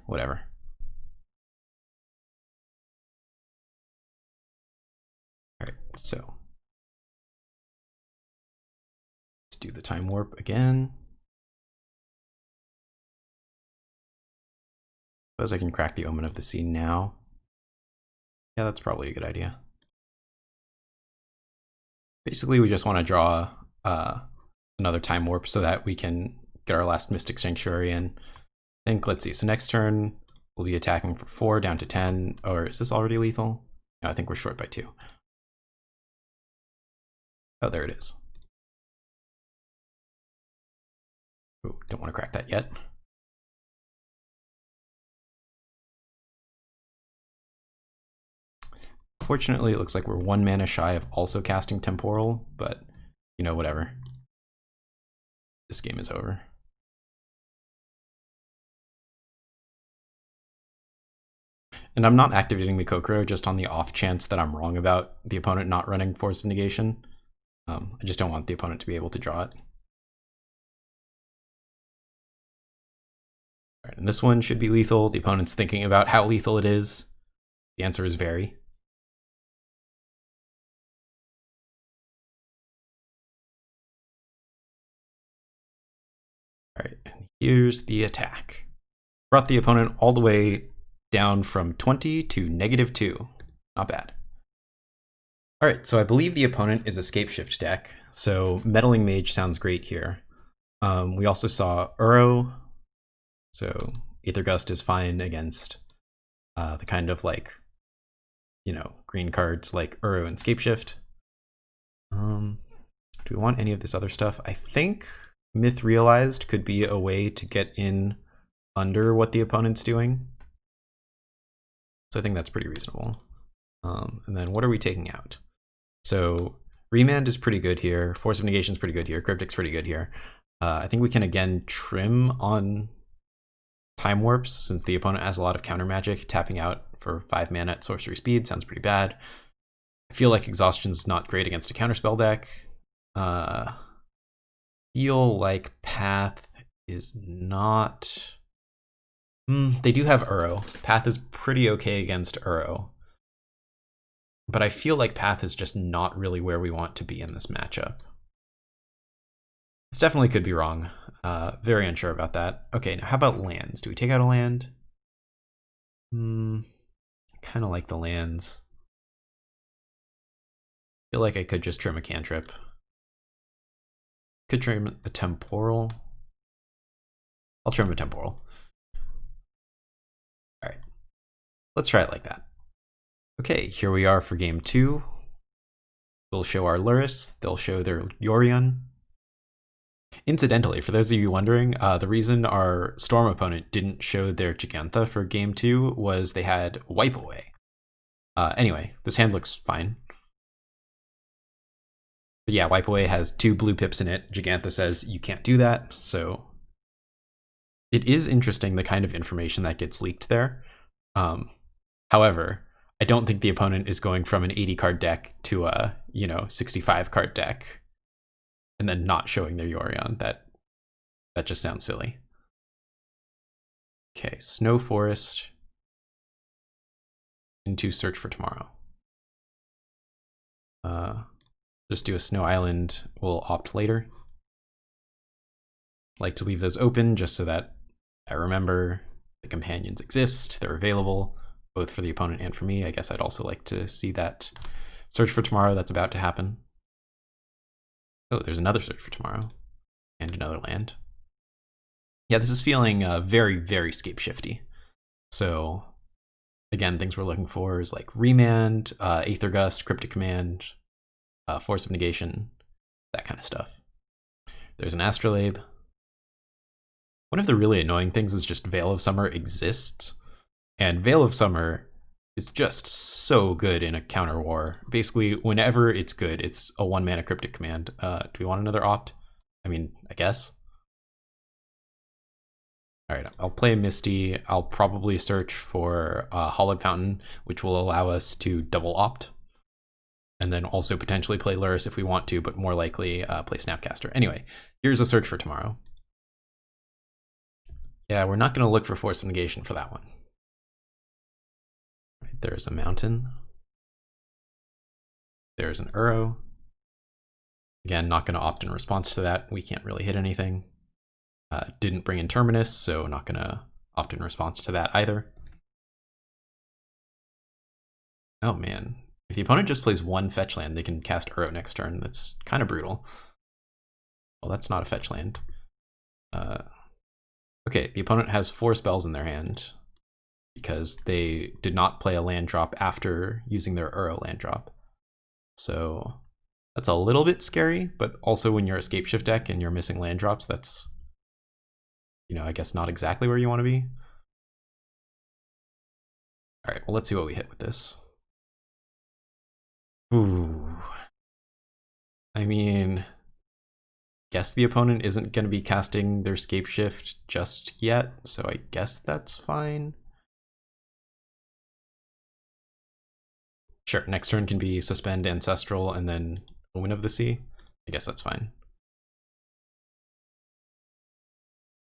Whatever. Alright, so let's do the Time Warp again. Suppose I can crack the Omen of the Sea now. Yeah, that's probably a good idea. Basically, we just want to draw another Time Warp so that we can get our last Mystic Sanctuary in. I think, let's see, so next turn we'll be attacking for 4 down to 10, or is this already lethal? No, I think we're short by 2. Oh, there it is. Ooh, don't want to crack that yet. Fortunately, it looks like we're 1 mana shy of also casting Temporal, but, you know, whatever. This game is over. And I'm not activating Mikokoro just on the off chance that I'm wrong about the opponent not running Force of Negation. I just don't want the opponent to be able to draw it. All right, and this one should be lethal. The opponent's thinking about how lethal it is. The answer is very. All right, and here's the attack. Brought the opponent all the way down from 20 to -2. Not bad. All right, so I believe the opponent is a Scapeshift deck, so Meddling Mage sounds great here. We also saw Uro, so Aether Gust is fine against the kind of like, you know, green cards like Uro and Scapeshift. Do we want any of this other stuff? I think Myth Realized could be a way to get in under what the opponent's doing. So I think that's pretty reasonable. And then what are we taking out? So Remand is pretty good here. Force of Negation is pretty good here. Cryptic's pretty good here. I think we can again trim on Time Warps since the opponent has a lot of counter magic. Tapping out for 5 mana at sorcery speed sounds pretty bad. I feel like Exhaustion's not great against a counterspell deck. Feel like Path is not... they do have Uro. Path is pretty okay against Uro. But I feel like Path is just not really where we want to be in this matchup. This definitely could be wrong. Very unsure about that. Okay, now how about lands? Do we take out a land? Kind of like the lands. Feel like I could just trim a cantrip. Could trim a temporal. I'll trim a temporal. All right, let's try it like that. Okay, here we are for game 2. We'll show our Lurrus. They'll show their Yorion. Incidentally, for those of you wondering, the reason our Storm opponent didn't show their Jegantha for game 2 was they had Wipe Away. Anyway, this hand looks fine. But yeah, Wipe Away has 2 blue pips in it. Jegantha says you can't do that, so it is interesting the kind of information that gets leaked there. However, I don't think the opponent is going from an 80 card deck to a, 65 card deck and then not showing their Yorion. That just sounds silly. Okay, Snow Forest into Search for Tomorrow. Just do a Snow Island. We'll opt later. Like to leave those open just so that I remember the companions exist. They're available both for the opponent and for me. I guess I'd also like to see that Search for Tomorrow that's about to happen. Oh, there's another Search for Tomorrow and another land. Yeah, this is feeling very, very Scapeshifty. So again, things we're looking for is like Remand, Aether Gust, Cryptic Command, Force of Negation, that kind of stuff. There's an Astrolabe. One of the really annoying things is just Veil of Summer exists, and Veil of Summer is just so good in a counter war. Basically, whenever it's good, it's a 1-mana Cryptic Command. Do we want another opt? I mean, I guess. All right, I'll play Misty. I'll probably search for Hallowed Fountain, which will allow us to double opt. And then also potentially play Lurrus if we want to, but more likely play Snapcaster. Anyway, here's a Search for Tomorrow. Yeah, we're not going to look for Force of Negation for that one. Right, there's a Mountain. There's an Uro. Again, not going to opt in response to that. We can't really hit anything. Didn't bring in Terminus, so not going to opt in response to that either. Oh man. If the opponent just plays 1 fetch land, they can cast Uro next turn. That's kind of brutal. Well, that's not a fetch land. Okay, the opponent has 4 spells in their hand because they did not play a land drop after using their Uro land drop. So that's a little bit scary, but also when you're a Scapeshift deck and you're missing land drops, that's, I guess not exactly where you want to be. All right, well, let's see what we hit with this. Ooh. I mean, guess the opponent isn't going to be casting their Scapeshift just yet, so I guess that's fine. Sure, next turn can be Suspend Ancestral and then Omen of the Sea. I guess that's fine.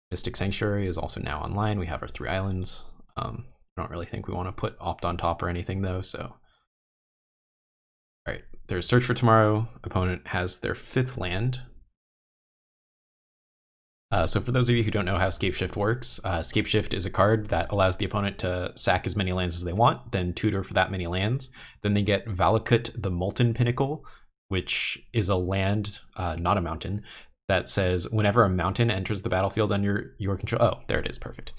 Mystic Sanctuary is also now online. We have our 3 islands. I don't really think we want to put opt on top or anything though, so. All right, there's Search for Tomorrow. Opponent has their 5th land. So for those of you who don't know how Scapeshift works, Scapeshift is a card that allows the opponent to sack as many lands as they want, then tutor for that many lands. Then they get Valakut the Molten Pinnacle, which is a land, not a mountain, that says whenever a mountain enters the battlefield under your control. Oh, there it is. Perfect.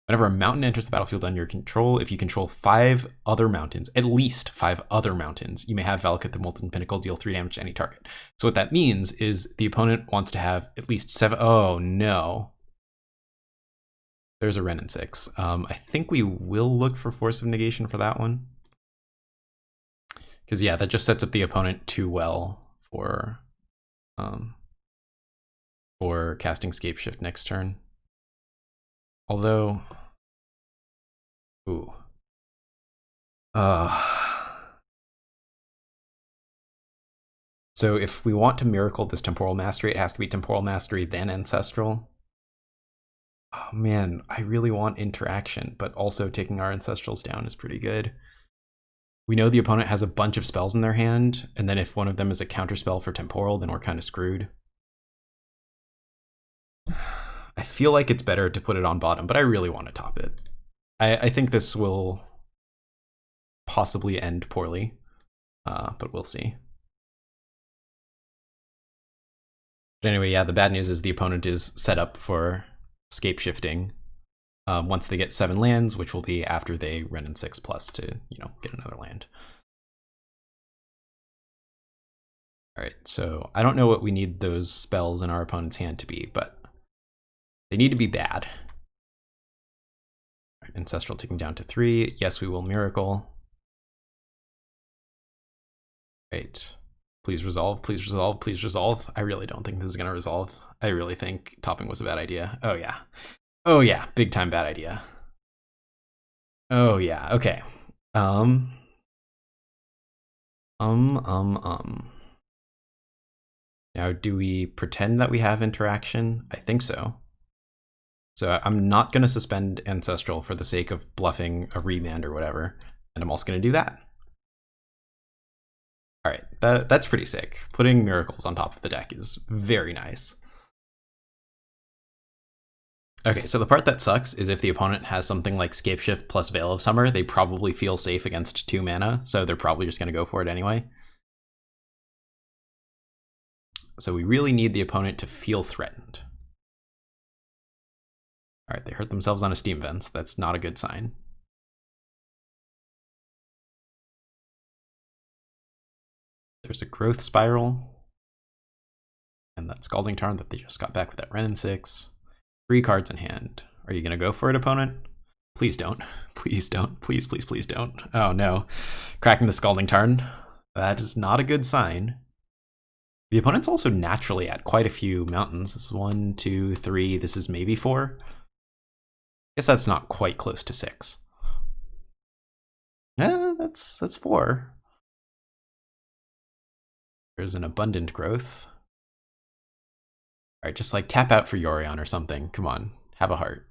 Whenever a mountain enters the battlefield under your control, if you control 5 other mountains, at least 5 other mountains, you may have Valakut the Molten Pinnacle deal 3 damage to any target. So what that means is the opponent wants to have at least 7. Oh no. There's a Ren and 6. I think we will look for Force of Negation for that one. Because yeah, that just sets up the opponent too well for casting Scapeshift next turn. Although, ooh. So if we want to miracle this Temporal Mastery, it has to be Temporal Mastery, then Ancestral. Oh man, I really want interaction, but also taking our Ancestrals down is pretty good. We know the opponent has a bunch of spells in their hand, and then if one of them is a counterspell for Temporal, then we're kind of screwed. I feel like it's better to put it on bottom, but I really want to top it. I think this will possibly end poorly, but we'll see. But anyway, yeah, the bad news is the opponent is set up for Scapeshifting once they get 7 lands, which will be after they Ren and 6 plus to, you know, get another land. All right, so I don't know what we need those spells in our opponent's hand to be, but they need to be bad. All right, Ancestral ticking down to 3. Yes, we will miracle. Right. Please resolve, please resolve, please resolve. I really don't think this is gonna resolve. I really think topping was a bad idea. Oh yeah. Oh yeah, big time bad idea. Oh yeah, okay. Now, do we pretend that we have interaction? I think so. So I'm not going to suspend Ancestral for the sake of bluffing a Remand or whatever, and I'm also going to do that. All right, that's pretty sick. Putting miracles on top of the deck is very nice. Okay, so the part that sucks is if the opponent has something like Scapeshift plus Veil of Summer, they probably feel safe against 2 mana, so they're probably just going to go for it anyway. So we really need the opponent to feel threatened. All right, they hurt themselves on a Steam Vents. That's not a good sign. There's a Growth Spiral. And that Scalding Tarn that they just got back with that Ren and 6. 3 cards in hand. Are you going to go for it, opponent? Please don't. Please don't. Please, please, please don't. Oh no. Cracking the Scalding Tarn. That is not a good sign. The opponent's also naturally at quite a few mountains. This is 1, 2, 3. This is maybe 4. I guess that's not quite close to 6. That's 4. There's an Abundant Growth. All right, just like tap out for Yorion or something. Come on, have a heart.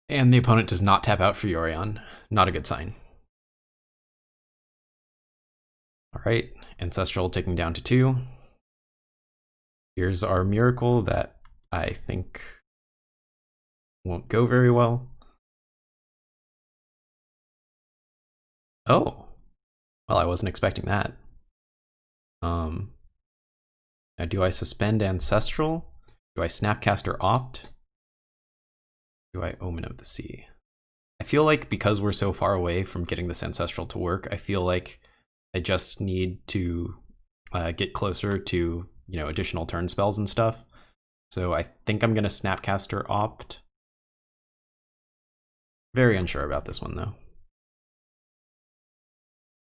And the opponent does not tap out for Yorion. Not a good sign. All right, Ancestral ticking down to 2. Here's our miracle that I think won't go very well. Oh, well, I wasn't expecting that. Now, do I suspend Ancestral? Do I Snapcaster Opt? Do I Omen of the Sea? I feel like because we're so far away from getting this Ancestral to work, I feel like I just need to get closer to, you know, additional turn spells and stuff. So I think I'm going to Snapcaster Opt. Very unsure about this one, though.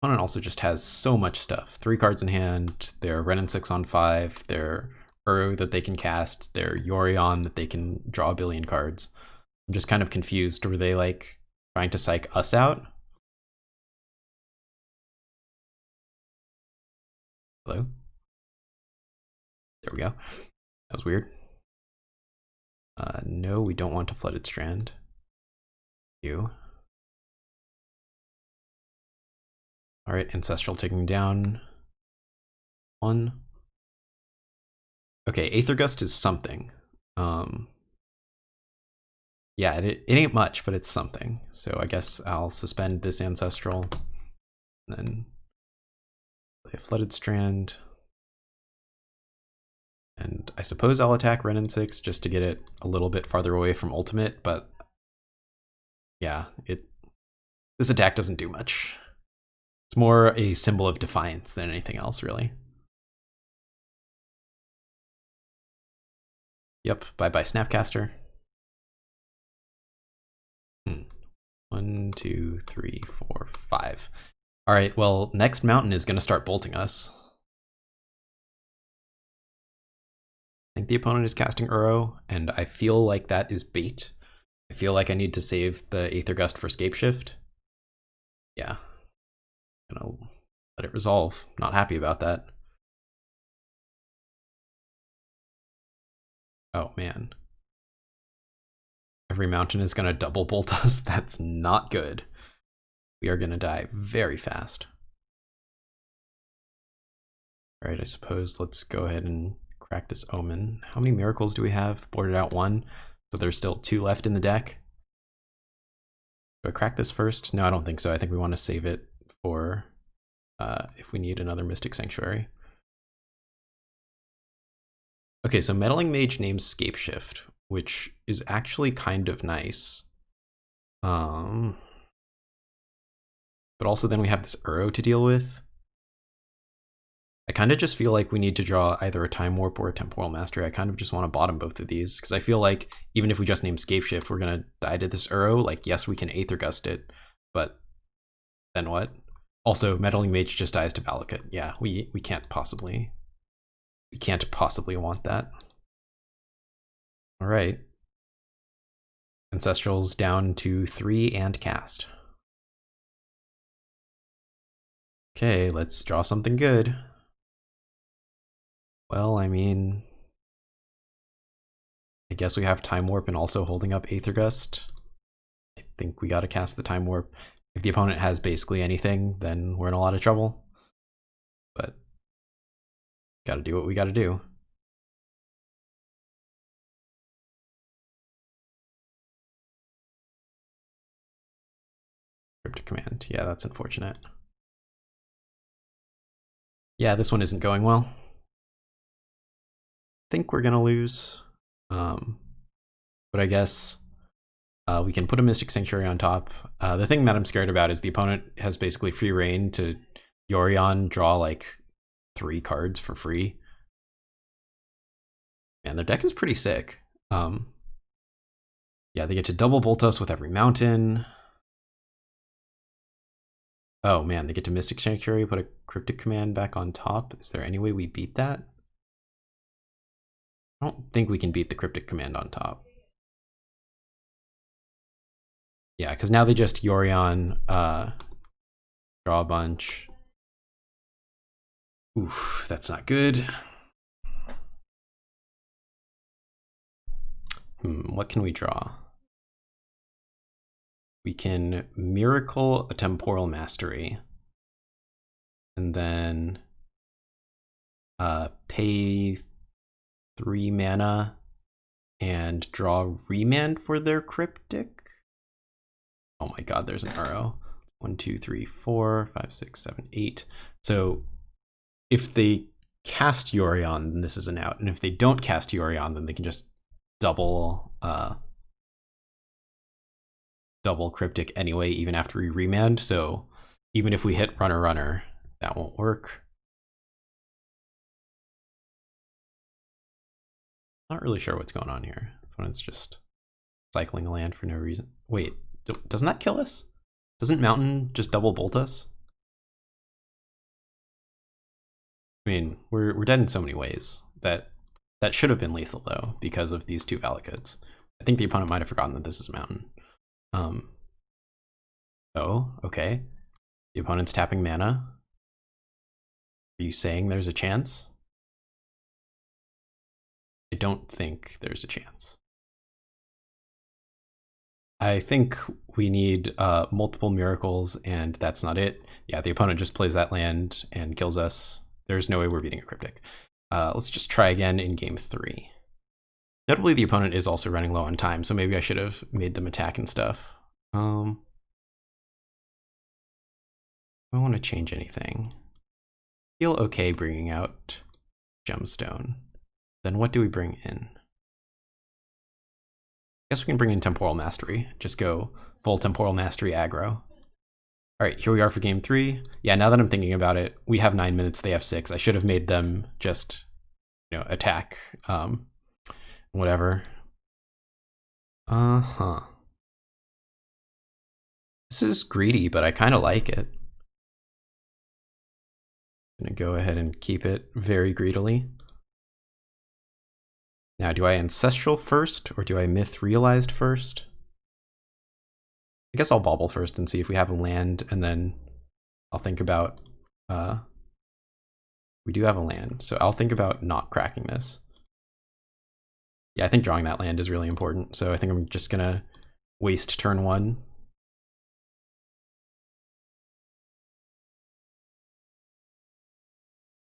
Opponent also just has so much stuff. 3 cards in hand, their Ren and 6 on 5, their Uru that they can cast, their Yorion that they can draw a billion cards. I'm just kind of confused. Were they like trying to psych us out? Hello? There we go. That was weird. No, we don't want a Flooded Strand. You. All right, Ancestral taking down 1. Okay, Aether Gust is something. Yeah, it ain't much, but it's something. So I guess I'll suspend this Ancestral, and then play a Flooded Strand. And I suppose I'll attack Ren and 6 just to get it a little bit farther away from ultimate, but yeah, this attack doesn't do much. It's more a symbol of defiance than anything else, really. Yep, bye-bye Snapcaster. 1, 2, 3, 4, 5. All right, well, next mountain is going to start bolting us. I think the opponent is casting Uro, and I feel like that is bait. I feel like I need to save the Aether Gust for Scapeshift. Yeah. I'm gonna let it resolve. Not happy about that. Oh, man. Every mountain is gonna double bolt us. That's not good. We are gonna die very fast. All right, I suppose let's go ahead and crack this Omen. How many miracles do we have? Boarded out 1. So there's still 2 left in the deck. Do I crack this first? No, I don't think so. I think we want to save it for if we need another Mystic Sanctuary. Okay, so Meddling Mage names Scapeshift, which is actually kind of nice. But also then we have this Uro to deal with. I kind of just feel like we need to draw either a Time Warp or a Temporal Mastery. I kind of just want to bottom both of these, because I feel like even if we just name Scapeshift, we're going to die to this Uro. Like, yes, we can Aether Gust it, but then what? Also, Meddling Mage just dies to Valakut. Yeah, we can't possibly want that. All right. Ancestral's down to 3 and cast. Okay, let's draw something good. Well, I mean, I guess we have Time Warp and also holding up Aether Gust. I think we gotta cast the Time Warp. If the opponent has basically anything, then we're in a lot of trouble. But gotta do what we gotta do. Cryptic Command. Yeah, that's unfortunate. Yeah, this one isn't going well. Think we're gonna lose. But I guess we can put a Mystic Sanctuary on top. The thing that I'm scared about is the opponent has basically free reign to Yorion draw like 3 cards for free. And their deck is pretty sick. Yeah, they get to double bolt us with every mountain. Oh man, they get to Mystic Sanctuary, put a Cryptic Command back on top. Is there any way we beat that? I don't think we can beat the Cryptic Command on top. Yeah, because now they just Yorion, draw a bunch. Oof, that's not good. What can we draw? We can Miracle a Temporal Mastery. And then pay 3 mana and draw Remand for their Cryptic. Oh my god, there's an Uro. 1, 2, 3, 4, 5, 6, 7, 8. So if they cast Yorion, then this is an out. And if they don't cast Yorion, then they can just double Cryptic anyway, even after we Remand. So even if we hit Runner, that won't work. Not really sure what's going on here. Opponent's just cycling a land for no reason. Wait, doesn't that kill us? Doesn't Mountain just double bolt us? I mean, we're dead in so many ways. That should have been lethal though, because of these 2 Valakuts. I think the opponent might have forgotten that this is a Mountain. Oh, okay. The opponent's tapping mana. Are you saying there's a chance? I don't think there's a chance. I think we need multiple miracles, and that's not it. Yeah, the opponent just plays that land and kills us. There's no way we're beating a Cryptic. Let's just try again in game 3. Notably, the opponent is also running low on time, so maybe I should have made them attack and stuff. I don't want to change anything. Feel okay bringing out Gemstone. then what do we bring in? I guess we can bring in Temporal Mastery. Just go full Temporal Mastery aggro. All right, here we are for game 3. Yeah, now that I'm thinking about it, we have 9 minutes, they have 6. I should have made them just, attack, whatever. This is greedy, but I kind of like it. I'm gonna go ahead and keep it very greedily. Now, do I Ancestral first, or do I Myth Realized first? I guess I'll Bauble first and see if we have a land, and then I'll think about, we do have a land, so I'll think about not cracking this. Yeah, I think drawing that land is really important, so I think I'm just gonna waste turn 1.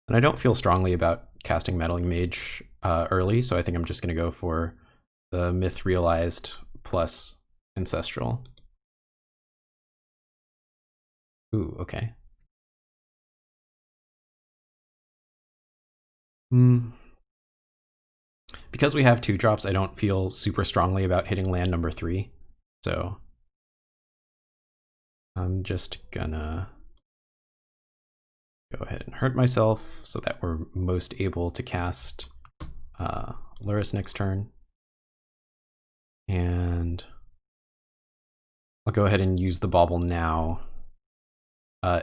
And I don't feel strongly about casting Meddling Mage early, so I think I'm just gonna go for the Myth Realized plus Ancestral. Ooh, okay. Because we have 2-drops, I don't feel super strongly about hitting land number 3. So I'm just gonna go ahead and hurt myself so that we're most able to cast Lurrus next turn. And I'll go ahead and use the Bauble now.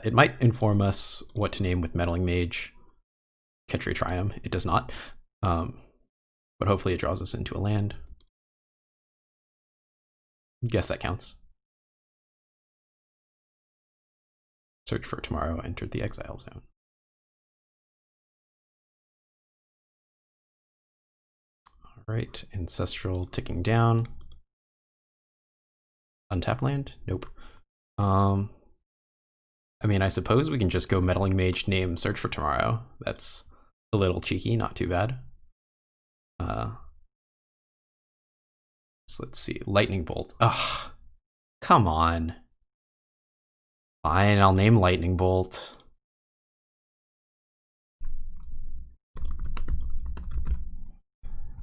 It might inform us what to name with Meddling Mage. Ketria Triumph, it does not. But hopefully it draws us into a land. Guess that counts. Search for Tomorrow entered the Exile zone. All right, Ancestral ticking down. Untap land? Nope. I mean, I suppose we can just go Meddling Mage, name Search for Tomorrow. That's a little cheeky, not too bad. So let's see, Lightning Bolt. Ugh, come on. Fine, I'll name Lightning Bolt.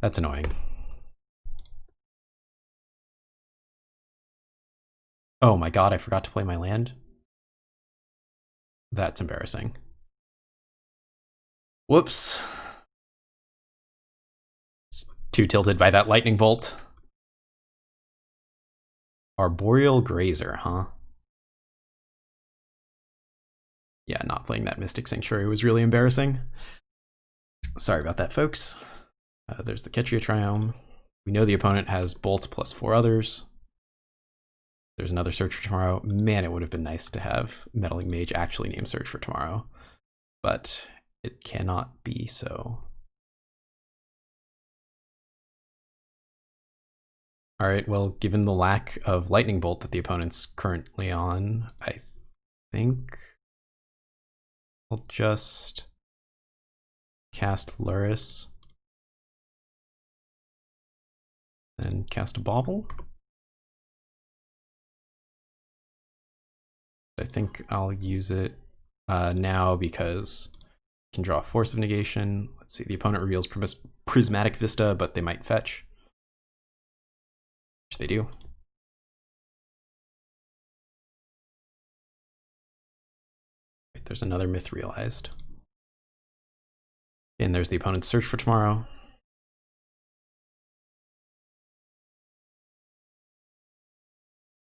That's annoying. Oh my god, I forgot to play my land. That's embarrassing. Whoops. It's too tilted by that Lightning Bolt. Arboreal Grazer, huh? Yeah, not playing that Mystic Sanctuary was really embarrassing. Sorry about that, folks. There's the Ketria Triumph. We know the opponent has Bolt plus 4 others. There's another Search for Tomorrow. Man, it would have been nice to have Meddling Mage actually name Search for Tomorrow, but it cannot be so. All right, well, given the lack of Lightning Bolt that the opponent's currently on, I think I'll just cast Lurrus and cast a Bauble. I think I'll use it now because I can draw Force of Negation. Let's see, the opponent reveals Prismatic Vista, but they might fetch. Which they do. Right, there's another Myth Realized. And there's the opponent's Search for Tomorrow.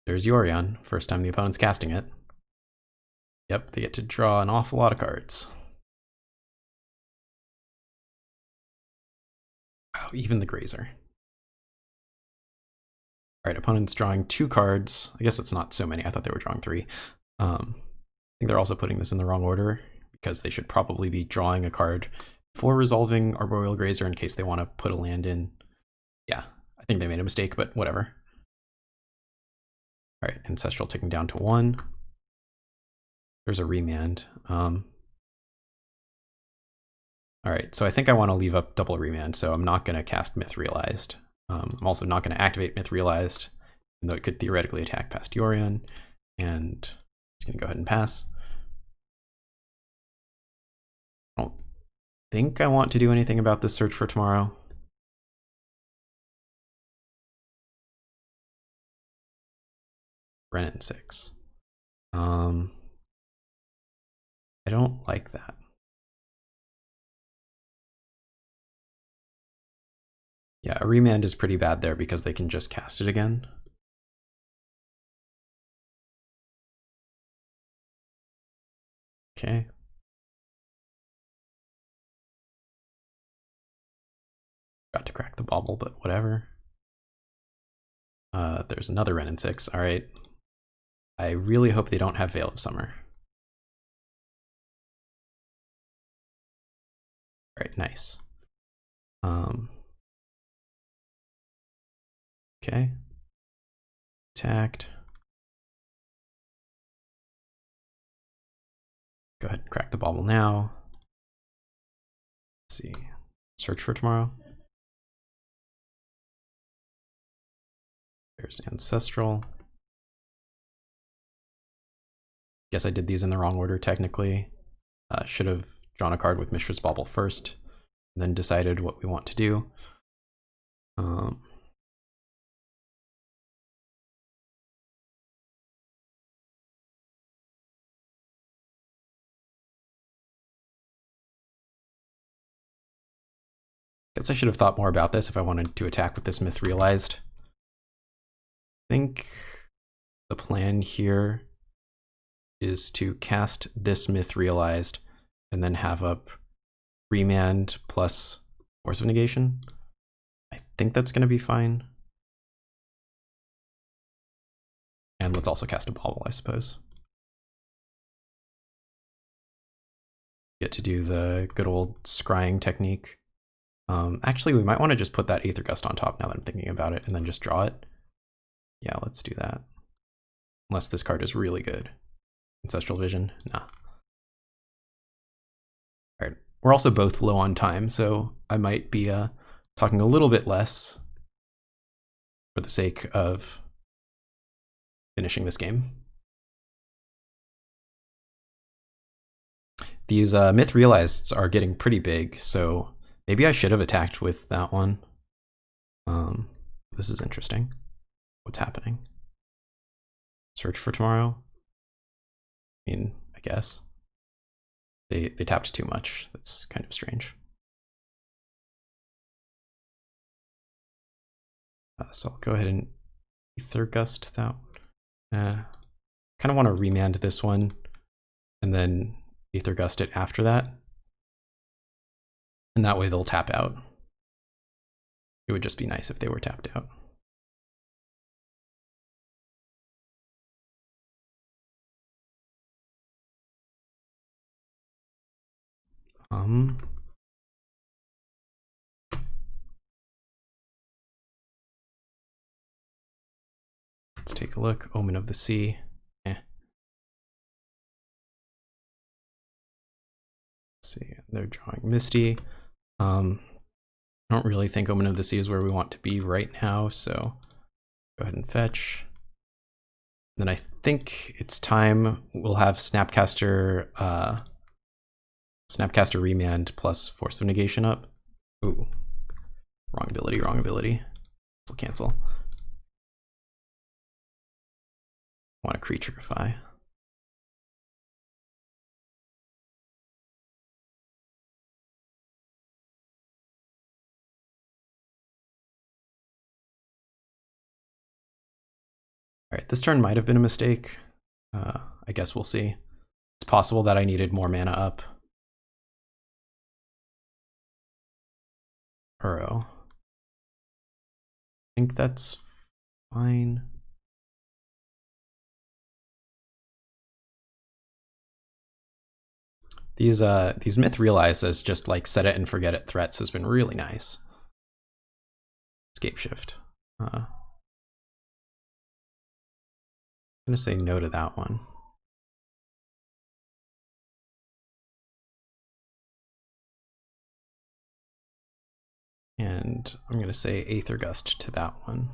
There's Yorion, first time the opponent's casting it. Yep, they get to draw an awful lot of cards. Wow, even the Grazer. All right, opponent's drawing 2 cards. I guess it's not so many. I thought they were drawing 3. I think they're also putting this in the wrong order because they should probably be drawing a card before resolving Arboreal Grazer in case they want to put a land in. Yeah, I think they made a mistake, but whatever. All right, Ancestral ticking down to 1. There's a Remand. All right, so I think I want to leave up double Remand, so I'm not going to cast Myth Realized. I'm also not going to activate Myth Realized, even though it could theoretically attack past Yorion, and I'm just going to go ahead and pass. I don't think I want to do anything about this search for tomorrow. Renin 6. I don't like that. Yeah, a Remand is pretty bad there because they can just cast it again. Okay. Got to crack the Bauble, but whatever. There's another Renin 6. All right. I really hope they don't have Veil of Summer. All right, nice. Okay. Attacked. Go ahead and crack the Bauble now. Let's see. Search for tomorrow. There's Ancestral. Guess I did these in the wrong order technically. Should have drawn a card with Mishra's Bauble first, then decided what we want to do. Guess I should have thought more about this if I wanted to attack with this Myth Realized. I think the plan here is to cast this Myth Realized and then have up Remand plus Force of Negation. I think that's going to be fine. And let's also cast a Bauble, I suppose. Get to do the good old scrying technique. Actually, we might want to just put that Aether Gust on top now that I'm thinking about it, and then just draw it. Yeah, let's do that. Unless this card is really good. Ancestral Vision? Nah. Alright, we're also both low on time, so I might be talking a little bit less for the sake of finishing this game. These Myth Realizeds are getting pretty big, so maybe I should have attacked with that one. This is interesting. What's happening? Search for tomorrow? I mean, I guess. They tapped too much. That's kind of strange. So I'll go ahead and Aether Gust that one. Kind of want to Remand this one and then Aether Gust it after that. And that way they'll tap out. It would just be nice if they were tapped out. Let's take a look. Omen of the Sea. Let's see, they're drawing Misty. I don't really think Omen of the Sea is where we want to be right now, so go ahead and fetch. Then I think it's time we'll have Snapcaster Remand plus Force of Negation up. Ooh, wrong ability, wrong ability. Cancel. Want to creaturify. All right, this turn might have been a mistake. I guess we'll see. It's possible that I needed more mana up. Uro. I think that's fine. These Myth Realized as just like set it and forget it threats has been really nice. Scapeshift. I'm gonna say no to that one. And I'm gonna say Aether Gust to that one.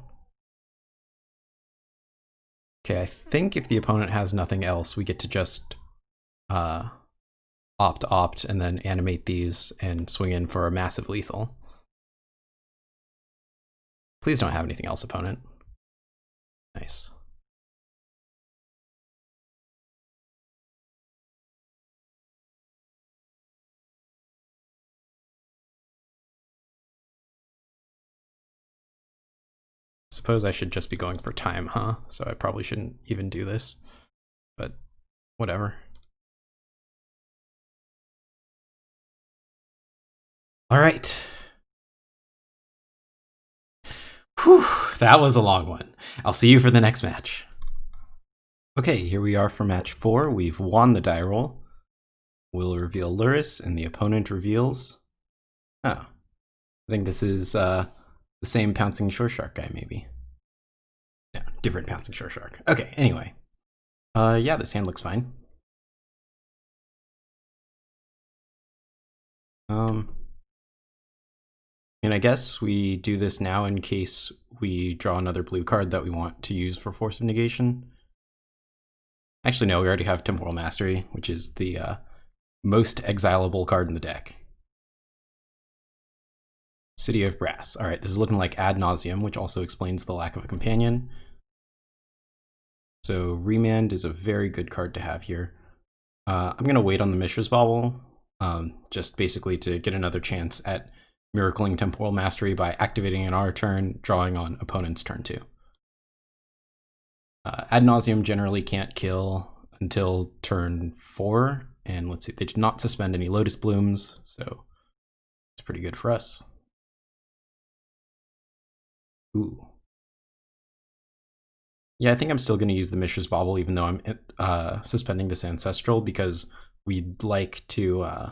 Okay, I think if the opponent has nothing else, we get to just opt, and then animate these and swing in for a massive lethal. Please don't have anything else, opponent. Nice. Suppose I should just be going for time, huh? So I probably shouldn't even do this, but whatever. All right. Whew, that was a long one. I'll see you for the next match. Okay, here we are for match 4. We've won the die roll. We'll reveal Lurrus, and the opponent reveals... Oh. I think this is the same Pouncing Shore Shark guy, maybe. No, different Pouncing Shore Shark. Okay, anyway. Yeah, this hand looks fine. And I guess we do this now in case we draw another blue card that we want to use for Force of Negation. Actually, no, we already have Temporal Mastery, which is the most exilable card in the deck. City of Brass. All right, this is looking like Ad Nauseam, which also explains the lack of a companion. So Remand is a very good card to have here. I'm going to wait on the Mishra's Bauble, just basically to get another chance at miracling Temporal Mastery by activating in our turn, drawing on opponent's turn 2. Ad Nauseam generally can't kill until turn 4, and let's see, they did not suspend any Lotus Blooms, so it's pretty good for us. Ooh. Yeah, I think I'm still going to use the Mishra's Bauble, even though I'm suspending this Ancestral, because we'd like to...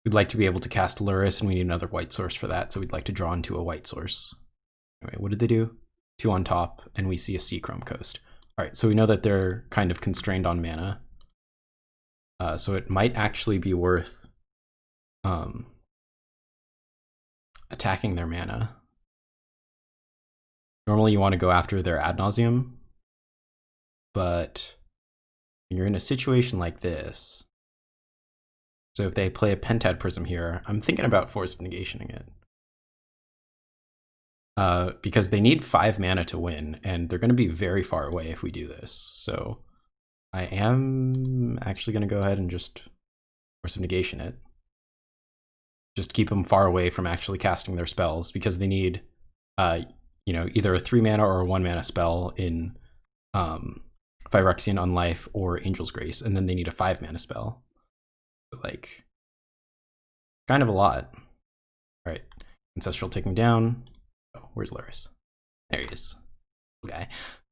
We'd like to be able to cast Lurrus, and we need another white source for that, so we'd like to draw into a white source. Anyway, what did they do? 2 on top, and we see a Seachrome Coast. All right, so we know that they're kind of constrained on mana. So it might actually be worth attacking their mana. Normally you want to go after their Ad Nauseam, but when you're in a situation like this, so if they play a Pentad Prism here, I'm thinking about Force of Negationing it. Because they need 5 mana to win, and they're going to be very far away if we do this. So I am actually going to go ahead and just Force of Negation it. Just keep them far away from actually casting their spells, because they need, you know, either a 3 mana or a 1 mana spell in Phyrexian Unlife or Angel's Grace, and then they need a 5 mana spell. Like, kind of a lot. All right, Ancestral taking down. Oh, where's Lurrus? There he is. Okay.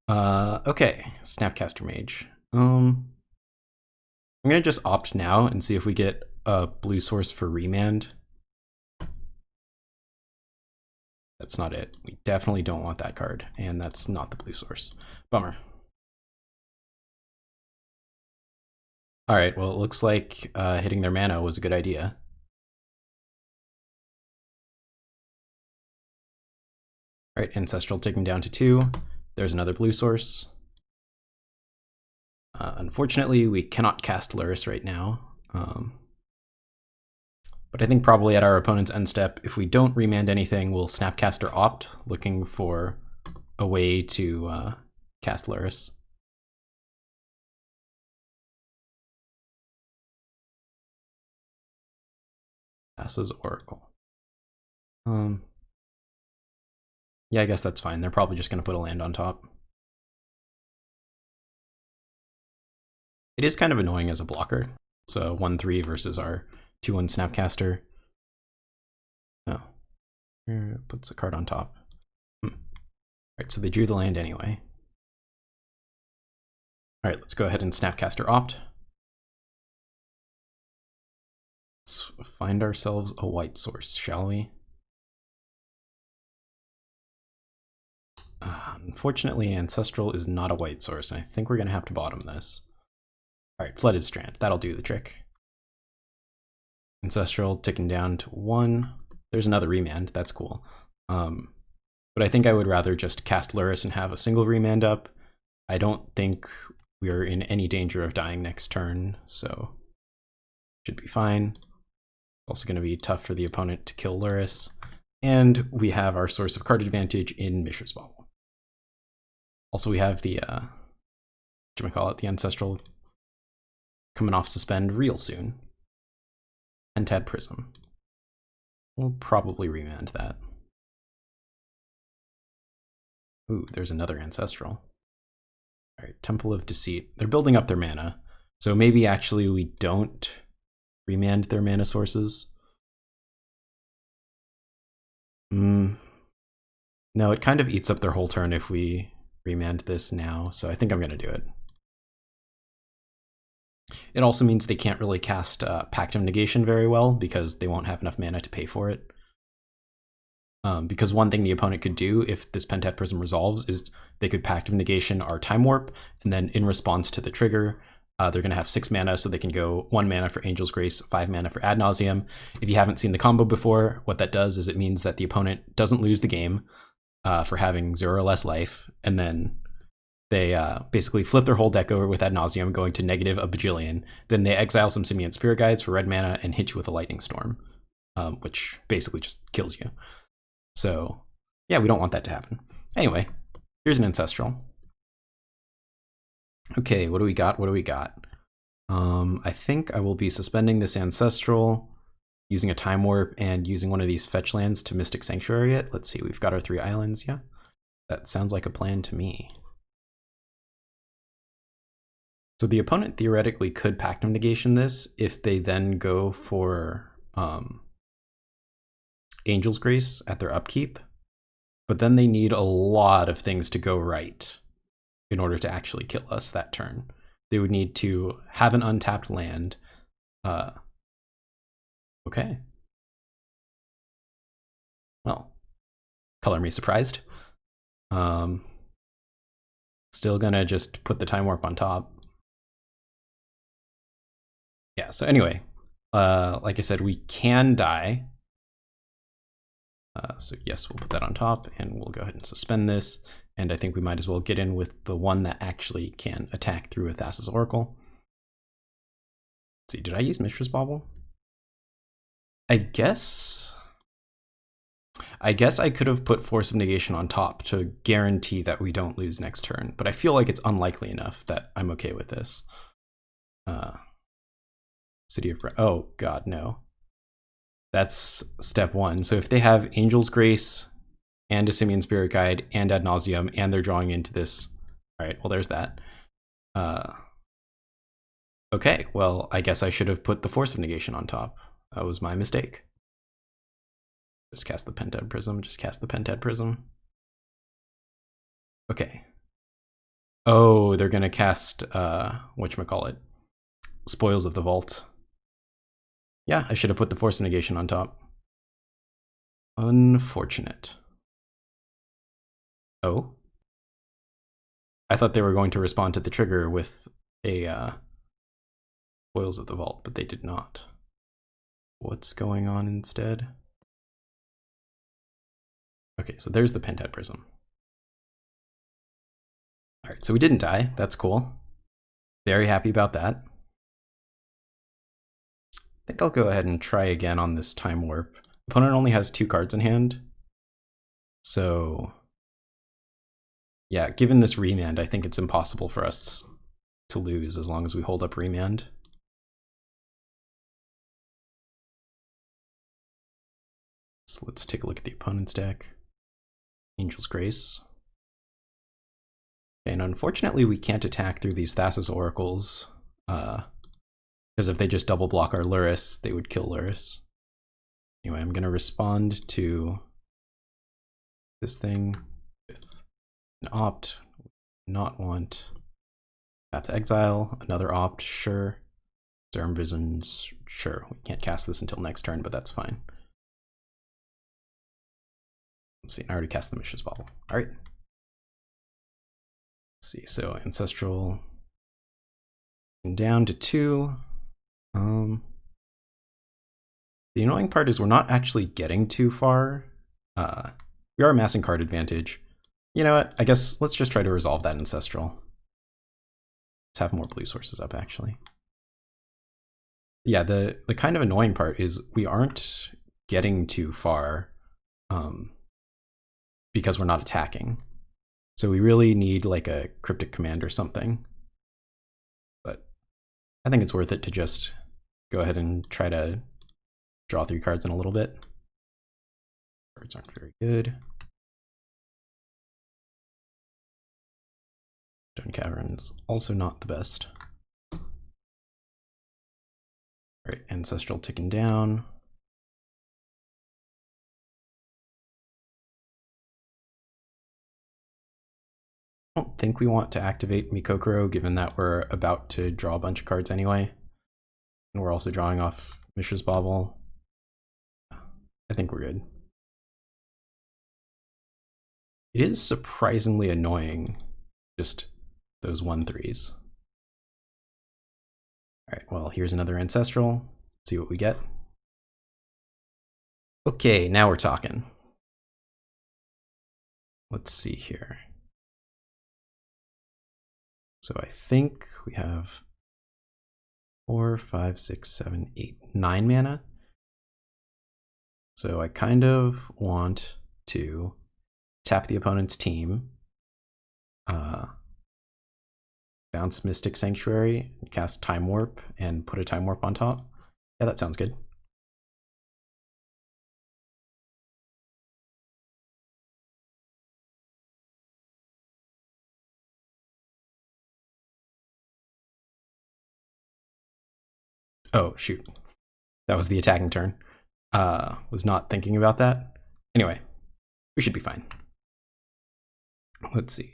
Okay, Snapcaster Mage. I'm gonna just opt now and see if we get a blue source for Remand. That's not it. We definitely don't want that card, and that's not the blue source. Bummer. All right, well, it looks like hitting their mana was a good idea. All right, Ancestral taking down to 2. There's another blue source. Unfortunately, we cannot cast Lurrus right now. But I think probably at our opponent's end step, if we don't remand anything, we'll Snapcaster Opt, looking for a way to cast Lurrus. Passes Oracle. Yeah, I guess that's fine. They're probably just going to put a land on top. It is kind of annoying as a blocker. So 1/3 versus our 2/1 Snapcaster. Oh, here puts a card on top. All right, so they drew the land anyway. All right, let's go ahead and Snapcaster Opt. Let's find ourselves a white source, shall we? Unfortunately, Ancestral is not a white source, and I think we're going to have to bottom this. All right, Flooded Strand. That'll do the trick. Ancestral ticking down to 1. There's another Remand. That's cool. But I think I would rather just cast Lurrus and have a single Remand up. I don't think we are in any danger of dying next turn, so should be fine. Also going to be tough for the opponent to kill Lurrus. And we have our source of card advantage in Mishra's Bauble. Also, we have the, the Ancestral coming off suspend real soon. Pentad Prism. We'll probably remand that. Ooh, there's another Ancestral. All right, Temple of Deceit. They're building up their mana. So maybe actually we don't remand their mana sources. No, it kind of eats up their whole turn if we remand this now, so I think I'm going to do it. It also means they can't really cast Pact of Negation very well because they won't have enough mana to pay for it. Because one thing the opponent could do if this Pentad Prism resolves is they could Pact of Negation our Time Warp, and then in response to the trigger, they're going to have 6 mana, so they can go 1 mana for Angel's Grace, 5 mana for Ad Nauseam. If you haven't seen the combo before, what that does is it means that the opponent doesn't lose the game for having 0 or less life, and then they basically flip their whole deck over with Ad Nauseam, going to negative a bajillion. Then they exile some Simian Spirit Guides for red mana and hit you with a Lightning Storm, which basically just kills you. So yeah, we don't want that to happen. Anyway, here's an Ancestral. Okay, what do we got? What do we got? I think I will be suspending this Ancestral, using a Time Warp, and using one of these fetch lands to Mystic Sanctuary it. Let's see, we've got our 3 islands, yeah? That sounds like a plan to me. So the opponent theoretically could Pact of Negation this if they then go for Angel's Grace at their upkeep, but then they need a lot of things to go right in order to actually kill us that turn. They would need to have an untapped land. Okay. Well, color me surprised. Still gonna just put the Time Warp on top. Yeah, so anyway, like I said, we can die. So yes, we'll put that on top, and we'll go ahead and suspend this. And I think we might as well get in with the one that actually can attack through a Thassa's Oracle. Let's see, did I use Mishra's Bauble? I guess I could have put Force of Negation on top to guarantee that we don't lose next turn, but I feel like it's unlikely enough that I'm okay with this. City of oh god, no. That's step 1. So if they have Angel's Grace and a Simian Spirit Guide and Ad Nauseam, and they're drawing into this, all right, well, there's that. Okay, well, I guess I should have put the Force of Negation on top. That was my mistake. Just cast the Pentad Prism, just cast the Pentad Prism. Okay. Oh, they're gonna cast, whatchamacallit, Spoils of the Vault. Yeah, I should have put the Force of Negation on top. Unfortunate. Oh. I thought they were going to respond to the trigger with a Spoils of the Vault, but they did not. What's going on instead? Okay, so there's the Pentad Prism. All right, so we didn't die. That's cool. Very happy about that. I think I'll go ahead and try again on this Time Warp. Opponent only has 2 cards in hand. So yeah, given this Remand, I think it's impossible for us to lose as long as we hold up Remand. So let's take a look at the opponent's deck. Angel's Grace. And unfortunately, we can't attack through these Thassa's Oracles. Because if they just double block our Lurrus, they would kill Lurrus. Anyway, I'm going to respond to this thing with an opt, not want. Path to Exile, another opt, sure. Serum Visions, sure. We can't cast this until next turn, but that's fine. Let's see, I already cast the Mishra's Bauble. All right. Let's see, so Ancestral down to 2. The annoying part is we're not actually getting too far. We are amassing card advantage. You know what? I guess let's just try to resolve that Ancestral. Let's have more blue sources up, actually. Yeah, the kind of annoying part is we aren't getting too far because we're not attacking. So we really need like a Cryptic Command or something. But I think it's worth it to just go ahead and try to draw 3 cards in a little bit. Cards aren't very good. Gemstone Caverns, also not the best. All right, Ancestral ticking down. I don't think we want to activate Mikokoro, given that we're about to draw a bunch of cards anyway. And we're also drawing off Mishra's Bauble. I think we're good. It is surprisingly annoying, just those 1/3s. All right, well, here's another Ancestral. Let's see what we get. Okay, now we're talking. Let's see here. So I think we have 4, 5, 6, 7, 8, 9 mana. So I kind of want to tap the opponent's team, bounce Mystic Sanctuary, cast Time Warp, and put a Time Warp on top. Yeah, that sounds good. Oh, shoot. That was the attacking turn. Was not thinking about that. Anyway, we should be fine. Let's see.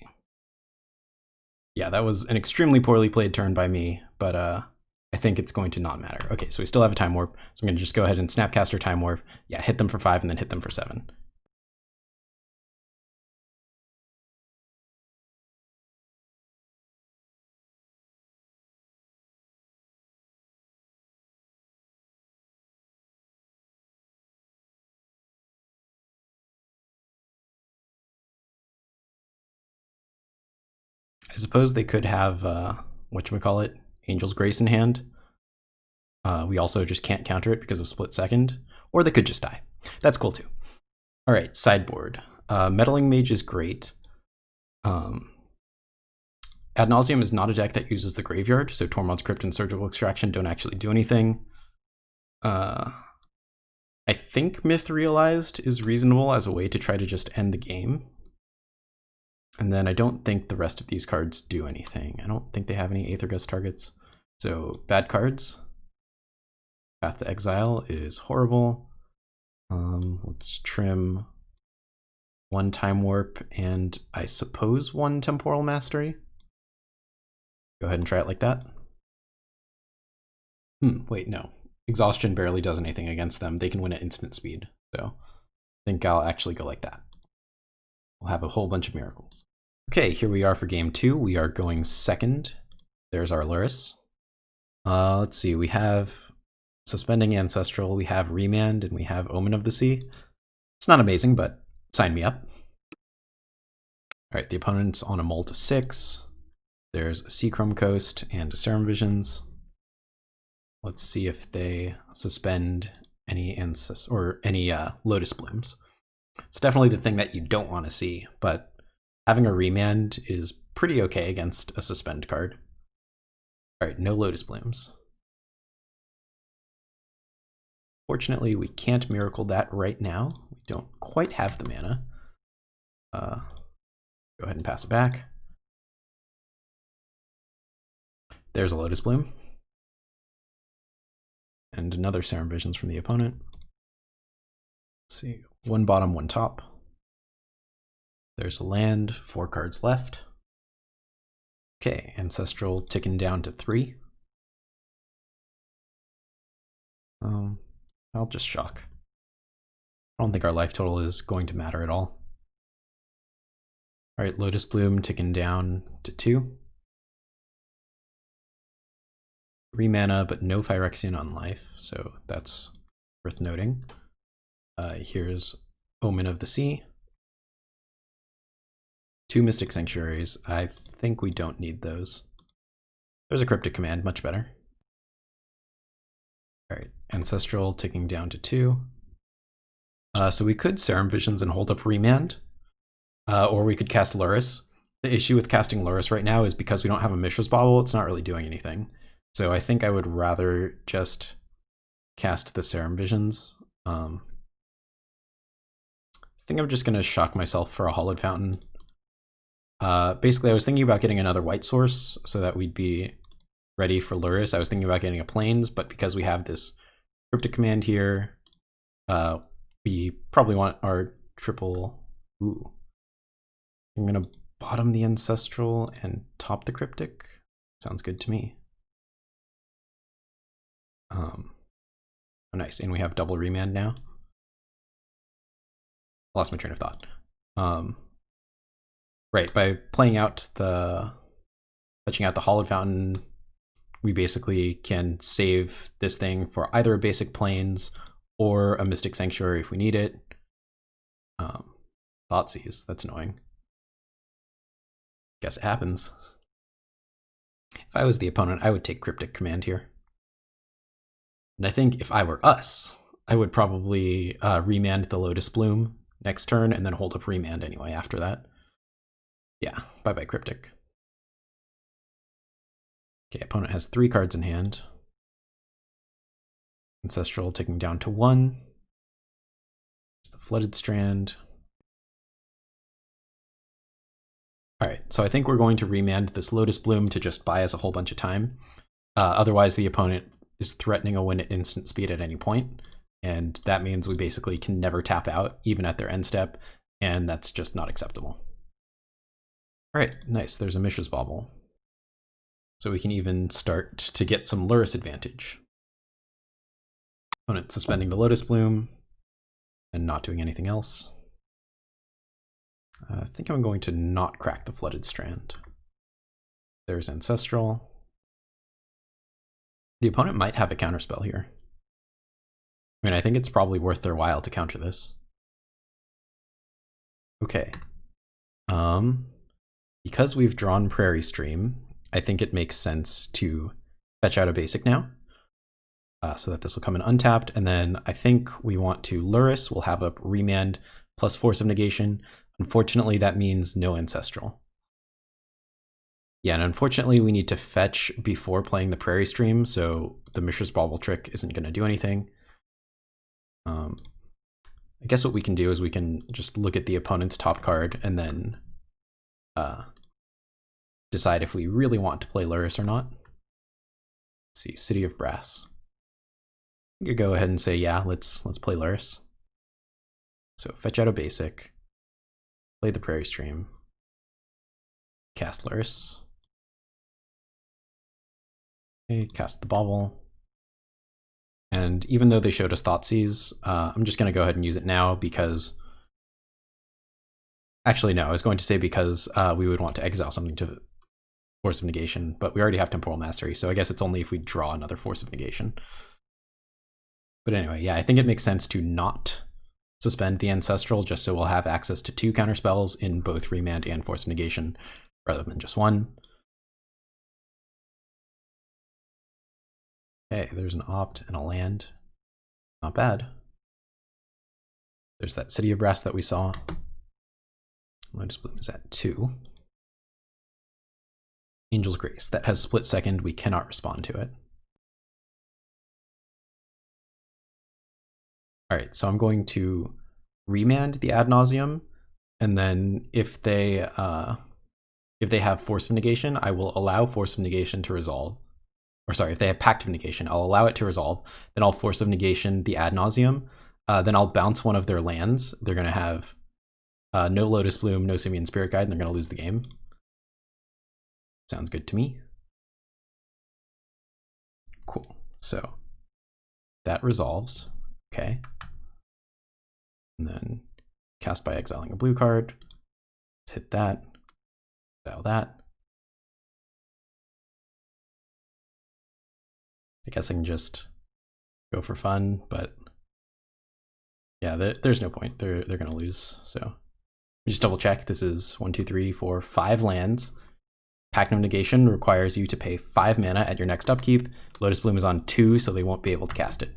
Yeah, that was an extremely poorly played turn by me, but I think it's going to not matter. Okay, so we still have a Time Warp, so I'm going to just go ahead and Snapcaster Time Warp. Yeah, hit them for 5 and then hit them for 7. I suppose they could have, whatchamacallit, Angel's Grace in hand. We also just can't counter it because of Split Second. Or they could just die. That's cool too. All right, sideboard. Meddling Mage is great. Ad Nauseam is not a deck that uses the graveyard, so Tormod's Crypt and Surgical Extraction don't actually do anything. I think Myth Realized is reasonable as a way to try to just end the game. And then I don't think the rest of these cards do anything. I don't think they have any Aether Gust targets. So bad cards. Path to Exile is horrible. Let's trim 1 Time Warp and I suppose 1 Temporal Mastery. Go ahead and try it like that. Wait, no. Exhaustion barely does anything against them. They can win at instant speed. So I think I'll actually go like that. We'll have a whole bunch of miracles. Okay, here we are for game 2. We are going second. There's our Lurrus. Let's see, we have Suspending Ancestral, we have Remand, and we have Omen of the Sea. It's not amazing, but sign me up. All right, the opponent's on a mull to 6. There's a Seachrome Coast and a Serum Visions. Let's see if they suspend any Lotus Blooms. It's definitely the thing that you don't want to see, but having a Remand is pretty okay against a suspend card. All right, no Lotus Blooms. Fortunately, we can't miracle that right now. We don't quite have the mana. Go ahead and pass it back. There's a Lotus Bloom. And another Serum Visions from the opponent. Let's see, 1 bottom, 1 top. There's a land, 4 cards left. Okay, Ancestral ticking down to 3. I'll just shock. I don't think our life total is going to matter at all. All right, Lotus Bloom ticking down to 2. 3 mana, but no Phyrexian on life, so that's worth noting. Here's Omen of the Sea. 2 Mystic Sanctuaries. I think we don't need those. There's a Cryptic Command, much better. All right, Ancestral ticking down to 2. So we could Serum Visions and hold up Remand, or we could cast Lurrus. The issue with casting Lurrus right now is because we don't have a Mishra's Bauble, it's not really doing anything. So I think I would rather just cast the Serum Visions. I think I'm just going to shock myself for a Hallowed Fountain. Basically, I was thinking about getting another white source so that we'd be ready for Lurrus. I was thinking about getting a Plains, but because we have this Cryptic Command here, we probably want our triple... Ooh. I'm going to bottom the Ancestral and top the Cryptic. Sounds good to me. Oh, nice. And we have double Remand now. Lost my train of thought. Right, by playing out fetching out the Hallowed Fountain, we basically can save this thing for either a basic Plains or a Mystic Sanctuary if we need it. Thoughtseize, that's annoying. Guess it happens. If I was the opponent, I would take Cryptic Command here. And I think if I were us, I would probably Remand the Lotus Bloom next turn and then hold up Remand anyway after that. Yeah, bye-bye Cryptic. Okay, opponent has 3 cards in hand. Ancestral ticking down to 1. It's the Flooded Strand. Alright, so I think we're going to Remand this Lotus Bloom to just buy us a whole bunch of time. Otherwise, the opponent is threatening a win at instant speed at any point, and that means we basically can never tap out, even at their end step, and that's just not acceptable. Alright, nice, there's a Mishra's Bauble. So we can even start to get some Lurrus advantage. Opponent suspending the Lotus Bloom, and not doing anything else. I think I'm going to not crack the Flooded Strand. There's Ancestral. The opponent might have a counterspell here. I mean, I think it's probably worth their while to counter this. Okay. Because we've drawn Prairie Stream, I think it makes sense to fetch out a basic now. So that this will come in untapped, and then I think we want to Lurrus. We'll have a Remand plus Force of Negation. Unfortunately, that means no Ancestral. Yeah, and unfortunately, we need to fetch before playing the Prairie Stream, so the Mishra's Bauble trick isn't going to do anything. I guess what we can do is we can just look at the opponent's top card and then decide if we really want to play Lurrus or not. Let's see, City of Brass. You could go ahead and say, yeah, let's play Lurrus. So fetch out a basic, play the Prairie Stream, cast Lurrus. Okay, cast the Bauble. And even though they showed us Thoughtseize, I'm just going to go ahead and use it now because... Actually, no, I was going to say because we would want to exile something to Force of Negation, but we already have Temporal Mastery, so I guess it's only if we draw another Force of Negation. But anyway, yeah, I think it makes sense to not suspend the Ancestral just so we'll have access to 2 counterspells in both Remand and Force of Negation rather than just 1. Okay, there's an opt and a land. Not bad. There's that City of Brass that we saw. Lotus Bloom is at 2. Angel's Grace, that has split second. We cannot respond to it. All right, so I'm going to Remand the Ad Nauseam, and then if they have Force of Negation, I will allow Force of Negation to resolve. Or sorry, if they have Pact of Negation, I'll allow it to resolve. Then I'll Force of Negation the Ad Nauseam. Then I'll bounce one of their lands. They're going to have no Lotus Bloom, no Simian Spirit Guide, and they're going to lose the game. Sounds good to me. Cool. So that resolves. Okay. And then cast by exiling a blue card. Let's hit that. Exile that. I guess I can just go for fun, but yeah, there's no point. They're gonna lose. So we just double check. This is 1, 2, 3, 4, 5 lands. Pact of Negation requires you to pay 5 mana at your next upkeep. Lotus Bloom is on 2, so they won't be able to cast it.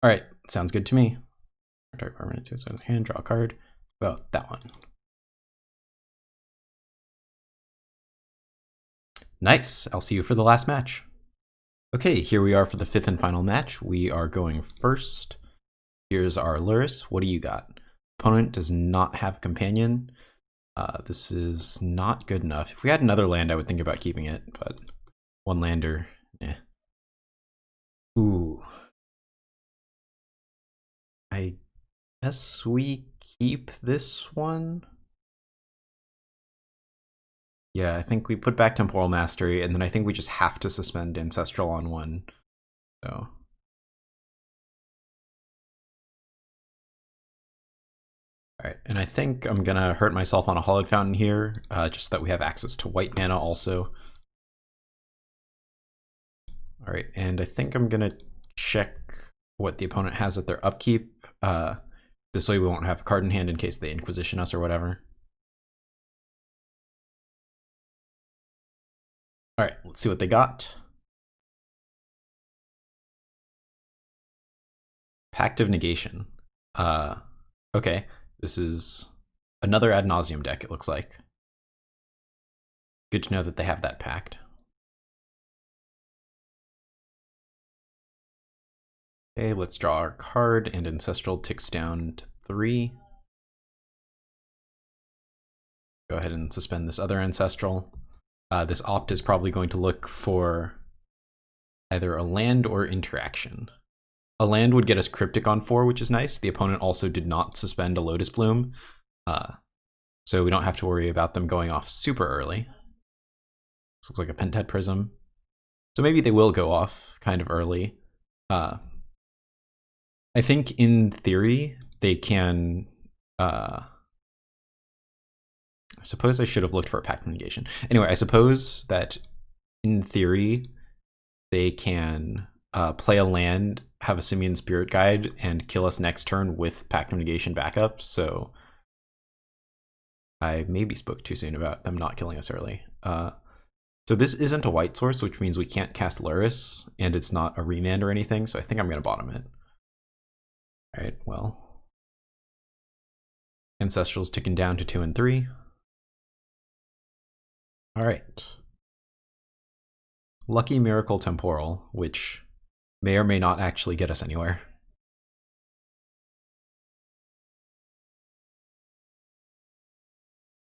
Alright, sounds good to me. Dark permanent, hand, draw a card. About that one. Nice, I'll see you for the last match. Okay, here we are for the 5th and final match. We are going first. Here's our Lurrus. What do you got? Opponent does not have a companion. This is not good enough. If we had another land, I would think about keeping it, but one lander, eh. Ooh. I guess we keep this one. Yeah, I think we put back Temporal Mastery, and then I think we just have to suspend Ancestral on one. So. Alright, and I think I'm gonna hurt myself on a Hallowed Fountain here, just that we have access to white mana also. Alright, and I think I'm gonna check what the opponent has at their upkeep. This way we won't have a card in hand in case they Inquisition us or whatever. Alright, let's see what they got. Pact of Negation. Okay, this is another Ad Nauseam deck, it looks like. Good to know that they have that pact. Okay, let's draw our card, and Ancestral ticks down to 3. Go ahead and suspend this other Ancestral. This opt is probably going to look for either a land or interaction. A land would get us Cryptic on 4, which is nice. The opponent also did not suspend a Lotus Bloom, so we don't have to worry about them going off super early. This looks like a Pentad Prism. So maybe they will go off kind of early. I think in theory they can... I suppose I should have looked for a Pact of Negation. Anyway, I suppose that in theory they can play a land, have a Simian Spirit Guide, and kill us next turn with Pact of Negation backup, so I maybe spoke too soon about them not killing us early. So this isn't a white source, which means we can't cast Lurrus, and it's not a Remand or anything, so I think I'm going to bottom it. Alright, well. Ancestral's ticking down to 2 and 3. Alright. Lucky Miracle Temporal, which may or may not actually get us anywhere.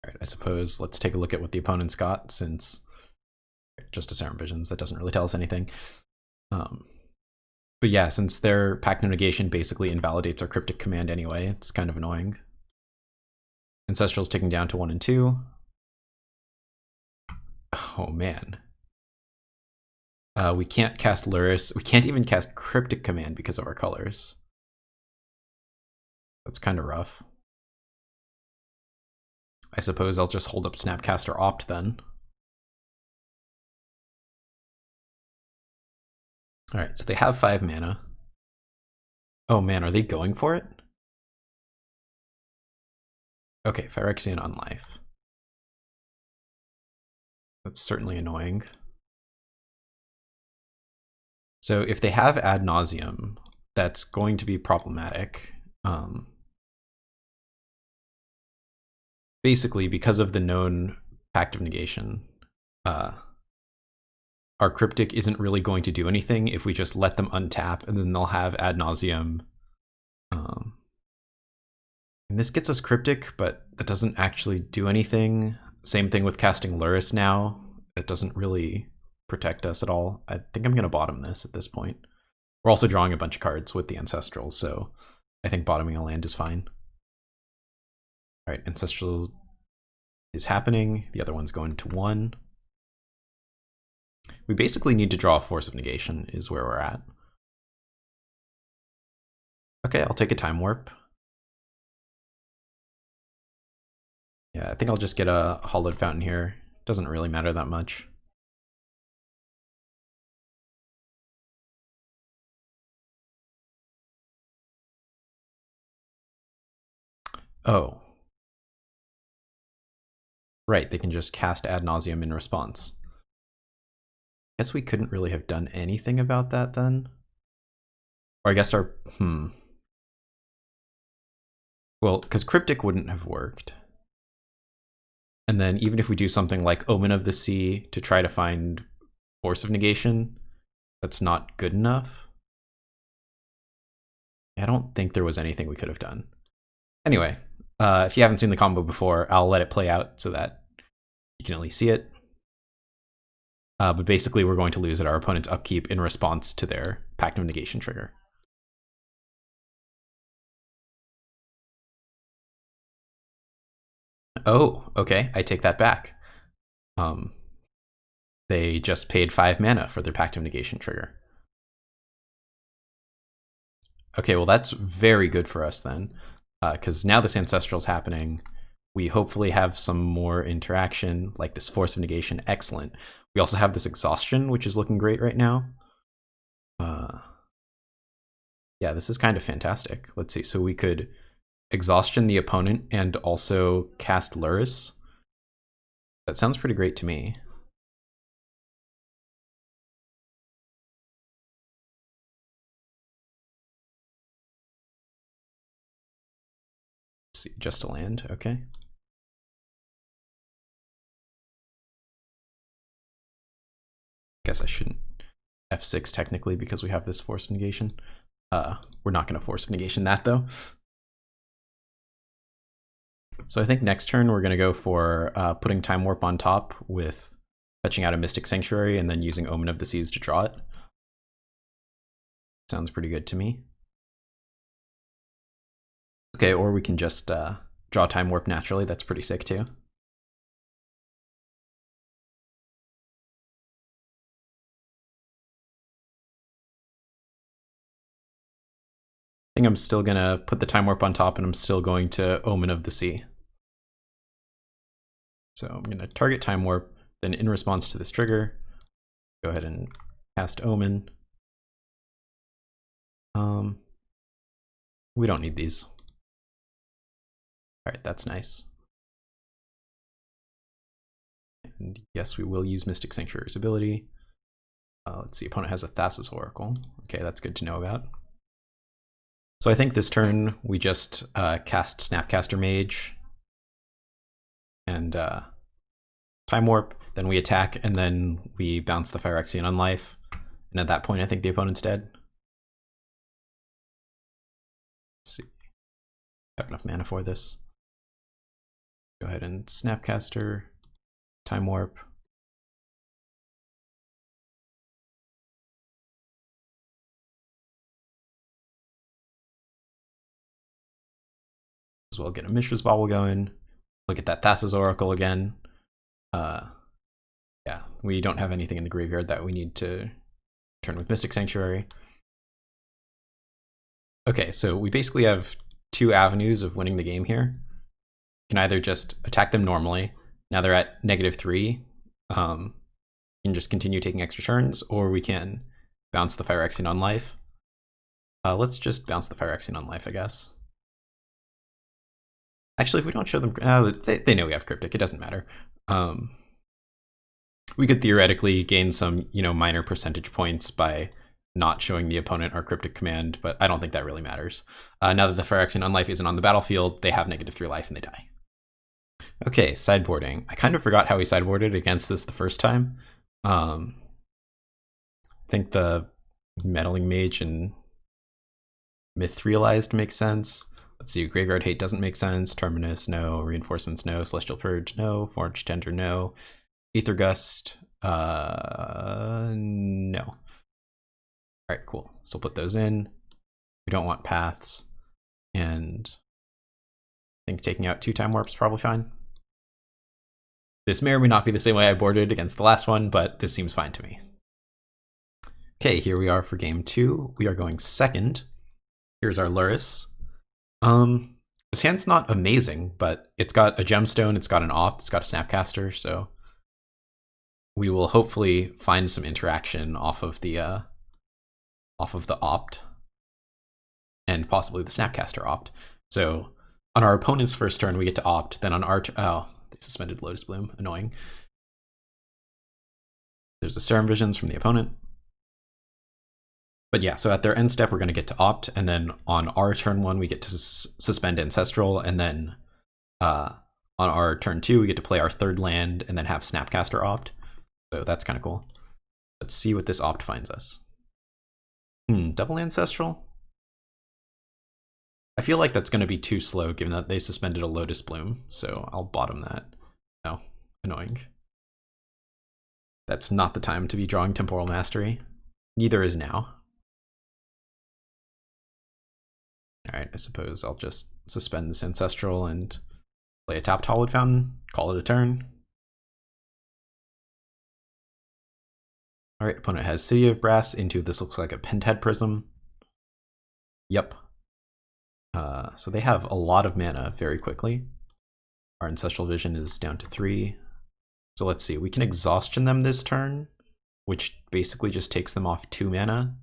Alright, I suppose let's take a look at what the opponent's got, since just a Serum Visions, that doesn't really tell us anything. But yeah, since their Pact of Negation basically invalidates our Cryptic Command anyway, it's kind of annoying. Ancestral's ticking down to 1 and 2. Oh man. We can't cast Lurrus. We can't even cast Cryptic Command because of our colors. That's kind of rough. I suppose I'll just hold up Snapcaster Opt then. Alright, so they have 5 mana. Oh man, are they going for it? Okay, Phyrexian on life. That's certainly annoying. So if they have Ad Nauseam, that's going to be problematic. Basically, because of the known Pact of Negation, our Cryptic isn't really going to do anything if we just let them untap, and then they'll have Ad Nauseam. And this gets us Cryptic, but that doesn't actually do anything. Same thing with casting Lurrus now. It doesn't really protect us at all. I think I'm going to bottom this at this point. We're also drawing a bunch of cards with the Ancestral, so I think bottoming a land is fine. Alright, Ancestral is happening. The other one's going to 1. We basically need to draw a Force of Negation is where we're at. Okay, I'll take a Time Warp. Yeah, I think I'll just get a Hallowed Fountain here. Doesn't really matter that much. Oh. Right, they can just cast Ad Nauseam in response. Guess we couldn't really have done anything about that then. Or I guess our, well, because Cryptic wouldn't have worked. And then even if we do something like Omen of the Sea to try to find Force of Negation, that's not good enough. I don't think there was anything we could have done. Anyway, if you haven't seen the combo before, I'll let it play out so that you can at least see it. But basically, we're going to lose at our opponent's upkeep in response to their Pact of Negation trigger. Oh, okay, I take that back. They just paid 5 mana for their Pact of Negation trigger. Okay, well that's very good for us then, because now this Ancestral's happening. We hopefully have some more interaction, like this Force of Negation, excellent. We also have this Exhaustion, which is looking great right now. Yeah, this is kind of fantastic. Let's see, so we could Exhaustion the opponent and also cast Lurrus. That sounds pretty great to me. Let's see, just a land, okay. Guess I shouldn't F6 technically because we have this Force of Negation. We're not going to Force of Negation that though. So I think next turn we're going to go for putting Time Warp on top with fetching out a Mystic Sanctuary and then using Omen of the Seas to draw it. Sounds pretty good to me. Okay, or we can just draw Time Warp naturally. That's pretty sick too. I think I'm still going to put the Time Warp on top and I'm still going to Omen of the Sea. So I'm going to target Time Warp, then in response to this trigger, go ahead and cast Omen. We don't need these. All right, that's nice. And yes, we will use Mystic Sanctuary's ability. Let's see, opponent has a Thassa's Oracle. Okay, that's good to know about. So I think this turn we just cast Snapcaster Mage and Time Warp, then we attack, and then we bounce the Phyrexian Unlife. And at that point, I think the opponent's dead. Let's see. Have enough mana for this. Go ahead and Snapcaster, Time Warp. As well get a Mishra's Bauble going. Look at that Thassa's Oracle again. Yeah, we don't have anything in the graveyard that we need to turn with Mystic Sanctuary. Okay, so we basically have 2 avenues of winning the game here. We can either just attack them normally. Now they're at -3. We can just continue taking extra turns, or we can bounce the Phyrexian Unlife. Let's just bounce the Phyrexian Unlife, I guess. Actually, if we don't show them, they know we have Cryptic. It doesn't matter. We could theoretically gain some, minor percentage points by not showing the opponent our Cryptic Command, but I don't think that really matters. Now that the Phyrexian Unlife isn't on the battlefield, they have -3 life and they die. Okay, sideboarding. I kind of forgot how we sideboarded against this the first time. I think the Meddling Mage and Myth-realized makes sense. Let's see, Graveyard Hate doesn't make sense. Terminus, no. Reinforcements, no. Celestial Purge, no. Forge Tender, no. Aether Gust, no. All right, cool. So we'll put those in. We don't want paths. And I think taking out 2 Time Warps is probably fine. This may or may not be the same way I boarded against the last one, but this seems fine to me. Okay, here we are for game 2. We are going second. Here's our Lurrus. This hand's not amazing, but it's got a Gemstone, it's got an Opt, it's got a Snapcaster, so we will hopefully find some interaction off of the Opt and possibly the Snapcaster Opt. So on our opponent's first turn, we get to Opt. Then on our oh, they suspended Lotus Bloom, annoying. there's a Serum Visions from the opponent. But yeah, so at their end step, we're going to get to opt, and then on our turn 1, we get to suspend Ancestral, and then on our turn 2, we get to play our 3rd land, and then have Snapcaster opt. So that's kind of cool. Let's see what this opt finds us. Double Ancestral? I feel like that's going to be too slow, given that they suspended a Lotus Bloom, so I'll bottom that. No, annoying. That's not the time to be drawing Temporal Mastery. Neither is now. Alright, I suppose I'll just suspend this Ancestral and play a tapped Hallowed Fountain, call it a turn. Alright, opponent has City of Brass into this looks like a Penthead Prism. Yep. So they have a lot of mana very quickly. Our Ancestral Vision is down to 3. So let's see, we can Exhaustion them this turn, which basically just takes them off 2 mana.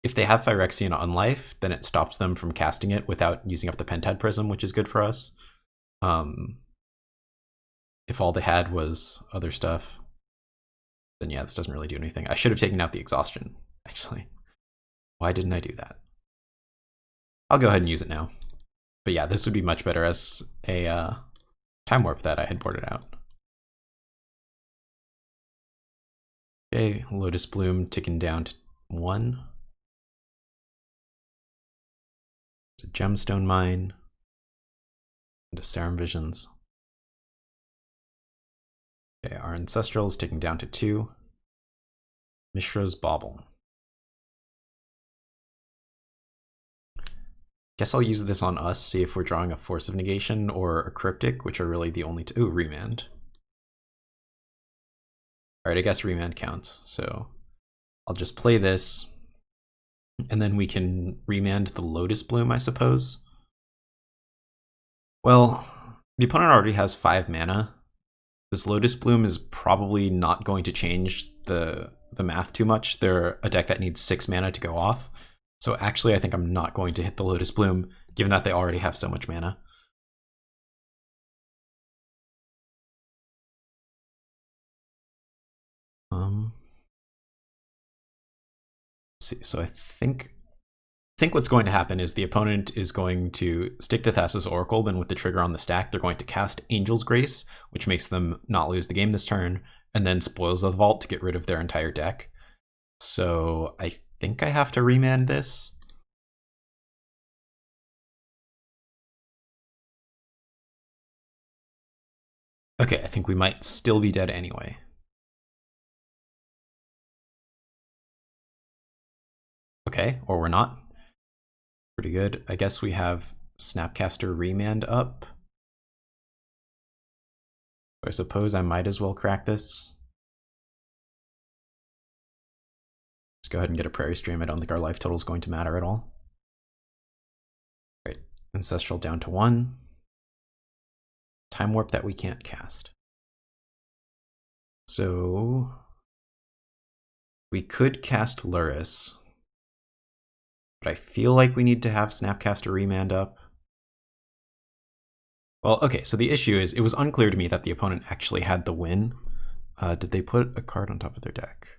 If they have Phyrexian Unlife, then it stops them from casting it without using up the Penthead Prism, which is good for us. If all they had was other stuff, then yeah, this doesn't really do anything. I should have taken out the Exhaustion, actually. Why didn't I do that? I'll go ahead and use it now. But yeah, this would be much better as a Time Warp that I had boarded out. Okay, Lotus Bloom ticking down to 1. It's a Gemstone Mine. Into Serum Visions. Okay, our Ancestral is ticking down to 2. Mishra's Bauble. Guess I'll use this on us, see if we're drawing a Force of Negation or a Cryptic, which are really the only two. Ooh, Remand. Alright, I guess Remand counts, so I'll just play this, and then we can Remand the Lotus Bloom, I suppose. Well, the opponent already has 5 mana. This Lotus Bloom is probably not going to change the math too much. They're a deck that needs 6 mana to go off. So actually, I think I'm not going to hit the Lotus Bloom, given that they already have so much mana. Let's see, so I think what's going to happen is the opponent is going to stick to Thassa's Oracle, then with the trigger on the stack, they're going to cast Angel's Grace, which makes them not lose the game this turn, and then Spoils of the Vault to get rid of their entire deck. So I think I have to Remand this. Okay, I think we might still be dead anyway. Okay, or we're not. Pretty good. I guess we have Snapcaster Remand up. So I suppose I might as well crack this. Let's go ahead and get a Prairie stream. I don't think our life total is going to matter at all. Right, Ancestral down to 1. Time Warp that we can't cast. So we could cast Lurrus, but I feel like we need to have Snapcaster Remand up. Well, okay, so the issue is it was unclear to me that the opponent actually had the win. Did they put a card on top of their deck?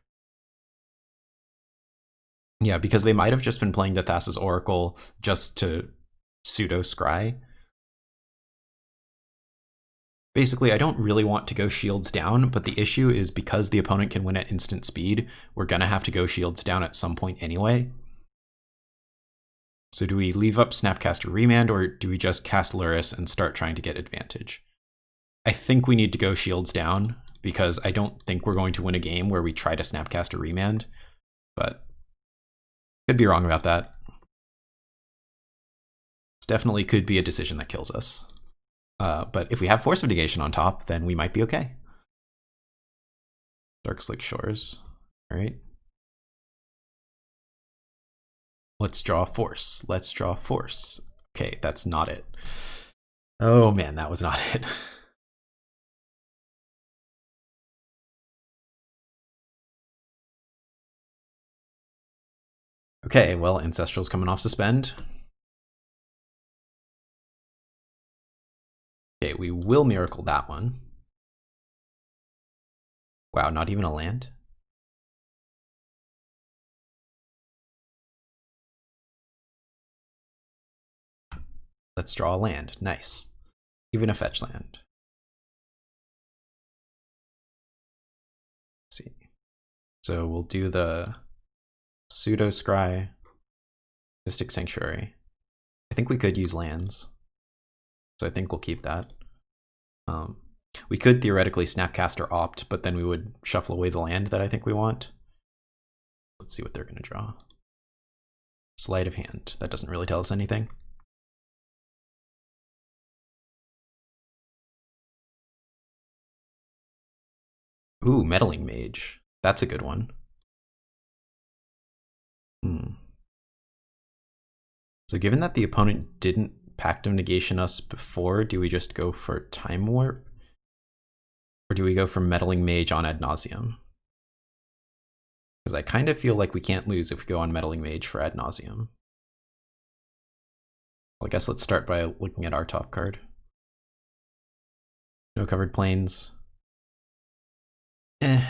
Yeah, because they might have just been playing the Thassa's Oracle just to pseudo scry. Basically, I don't really want to go shields down, but the issue is because the opponent can win at instant speed, we're gonna have to go shields down at some point anyway. So do we leave up Snapcaster Remand, or do we just cast Lurrus and start trying to get advantage? I think we need to go shields down, because I don't think we're going to win a game where we try to Snapcaster Remand, but could be wrong about that. This definitely could be a decision that kills us. But if we have Force of Negation on top, then we might be okay. Darkslick Shores. All right. Let's draw a Force. Let's draw a Force. Okay, that's not it. Oh man, that was not it. Okay, well, Ancestral's coming off suspend. Okay, we will miracle that one. Wow, not even a land? Let's draw a land. Nice. Even a fetch land. Let's see. So we'll do the Pseudo Scry, Mystic Sanctuary. I think we could use lands, so I think we'll keep that. We could theoretically Snapcaster Opt, but then we would shuffle away the land that I think we want. Let's see what they're going to draw. Sleight of hand. That doesn't really tell us anything. Ooh, Meddling Mage. That's a good one. So given that the opponent didn't Pact of Negation us before, do we just go for Time Warp? Or do we go for Meddling Mage on Ad Nauseam? Because I kind of feel like we can't lose if we go on Meddling Mage for Ad Nauseam. Well, I guess let's start by looking at our top card. No covered plains. I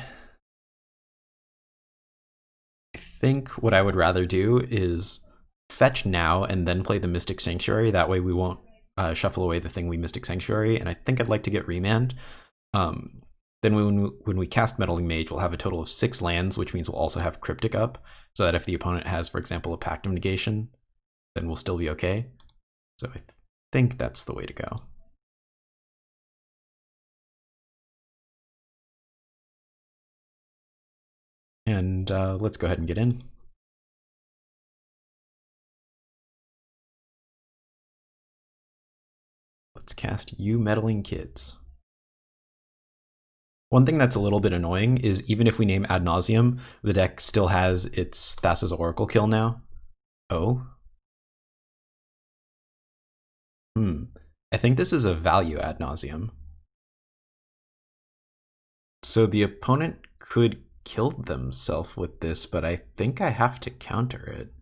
think what I would rather do is fetch now and then play the Mystic Sanctuary. That way we won't shuffle away the thing we Mystic Sanctuary. And I think I'd like to get Remand. Then when we cast Meddling Mage, we'll have a total of 6 lands, which means we'll also have Cryptic up, so that if the opponent has, for example, a Pact of Negation, then we'll still be okay. So I think that's the way to go. And let's go ahead and get in. Let's cast You Meddling Kids. One thing that's a little bit annoying is even if we name Ad Nauseam, the deck still has its Thassa's Oracle kill now. Oh. I think this is a value Ad Nauseam. So the opponent could kill themselves with this, but I think I have to counter it.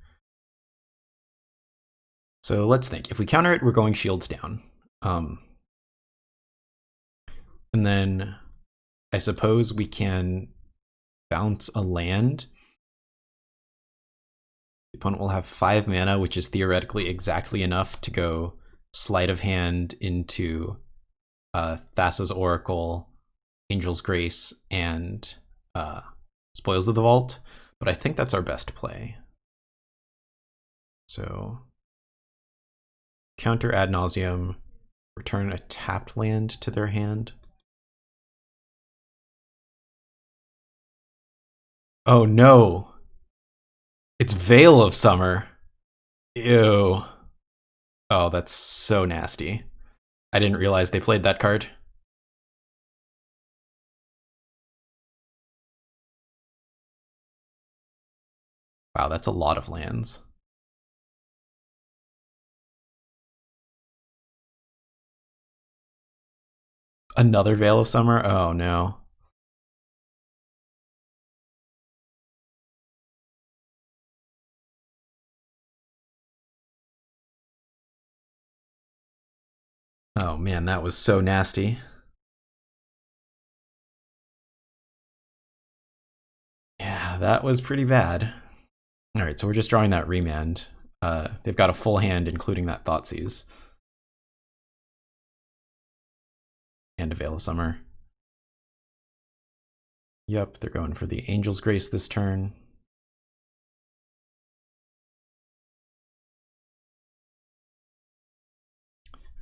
So let's think. If we counter it, we're going shields down. And then I suppose we can bounce a land. The opponent will have 5 mana, which is theoretically exactly enough to go Sleight of Hand into Thassa's Oracle, Angel's Grace, and Spoils of the Vault. But I think that's our best play. So counter Ad Nauseam, return a tapped land to their hand. Oh no! It's Veil of Summer. Ew. Oh, that's so nasty. I didn't realize they played that card. Wow, that's a lot of lands. Another Veil of Summer? Oh no. Oh man, that was so nasty. Yeah, that was pretty bad. Alright, so we're just drawing that Remand. They've got a full hand, including that Thoughtseize. And a Veil of Summer. Yep, they're going for the Angel's Grace this turn.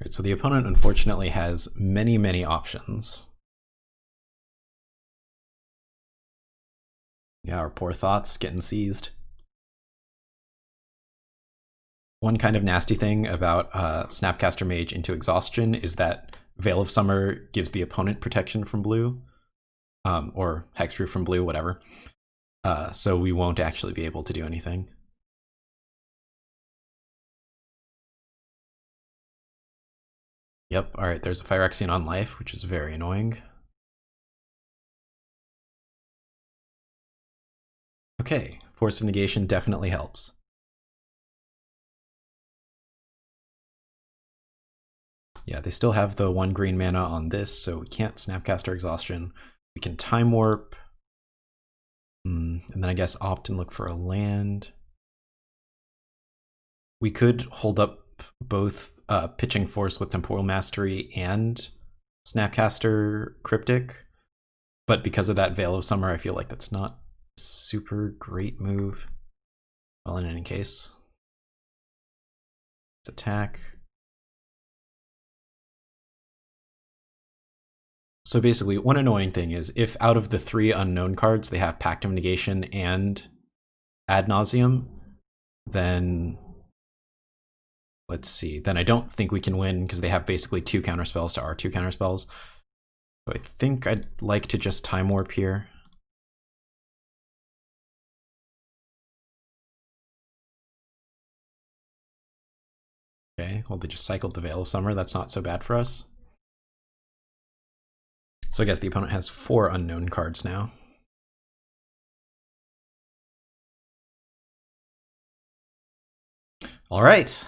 Alright, so the opponent unfortunately has many, many options. Yeah, our poor Thoughts getting seized. One kind of nasty thing about Snapcaster Mage into Exhaustion is that Veil of Summer gives the opponent protection from blue, or hexproof from blue, whatever. So we won't actually be able to do anything. Yep, alright, there's a Phyrexian on life, which is very annoying. Okay, Force of Negation definitely helps. Yeah, they still have the 1 green mana on this, so we can't Snapcaster Exhaustion. We can Time Warp. And then I guess opt and look for a land. We could hold up both Pitching Force with Temporal Mastery and Snapcaster Cryptic. But because of that Veil of Summer, I feel like that's not a super great move. Well, in any case. Let's attack. So basically, one annoying thing is if out of the 3 unknown cards they have Pact of Negation and Ad Nauseam, then let's see. Then I don't think we can win because they have basically 2 counterspells to our 2 counterspells. So I think I'd like to just Time Warp here. Okay, well they just cycled the Veil of Summer. That's not so bad for us. So I guess the opponent has 4 unknown cards now. All right,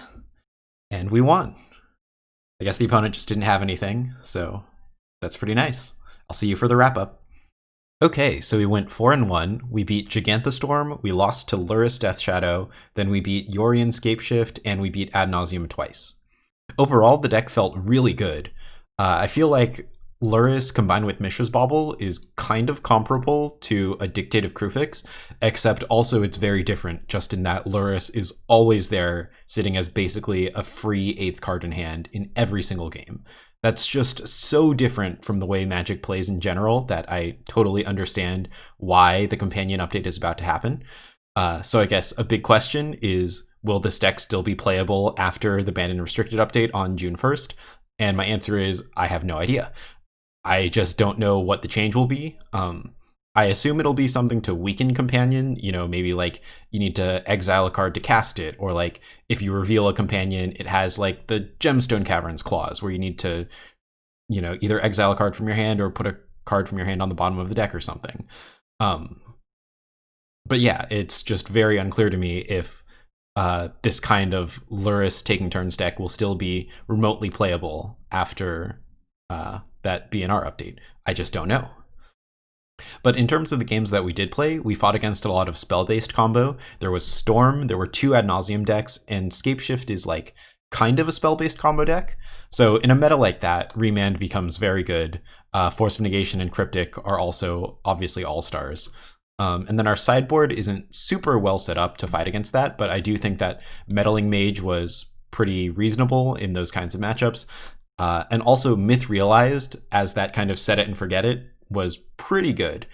and we won. I guess the opponent just didn't have anything, so that's pretty nice. I'll see you for the wrap up. Okay, so we went 4-1. We beat Jegantha Storm, we lost to Lurrus Death Shadow, then we beat Yorion Scapeshift, and we beat Ad Nauseam twice. Overall, the deck felt really good. I feel like Lurrus combined with Mishra's Bauble is kind of comparable to a Dictative Crucifix, except also it's very different, just in that Lurrus is always there, sitting as basically a free 8th card in hand in every single game. That's just so different from the way Magic plays in general that I totally understand why the companion update is about to happen. So I guess a big question is, will this deck still be playable after the Banned and Restricted update on June 1st? And my answer is, I have no idea. I just don't know what the change will be. I assume it'll be something to weaken companion, you know, maybe like you need to exile a card to cast it, or like if you reveal a companion, it has like the Gemstone Caverns clause where you need to, you know, either exile a card from your hand or put a card from your hand on the bottom of the deck or something. But yeah, it's just very unclear to me if this kind of Lurrus taking turns deck will still be remotely playable after that BNR update. I just don't know. But in terms of the games that we did play, we fought against a lot of spell-based combo. There was Storm, there were 2 Ad Nauseam decks, and Scapeshift is like kind of a spell-based combo deck. So in a meta like that, Remand becomes very good. Force of Negation and Cryptic are also obviously all-stars. And then our sideboard isn't super well set up to fight against that, but I do think that Meddling Mage was pretty reasonable in those kinds of matchups. And also Myth Realized as that kind of set it and forget it was pretty good,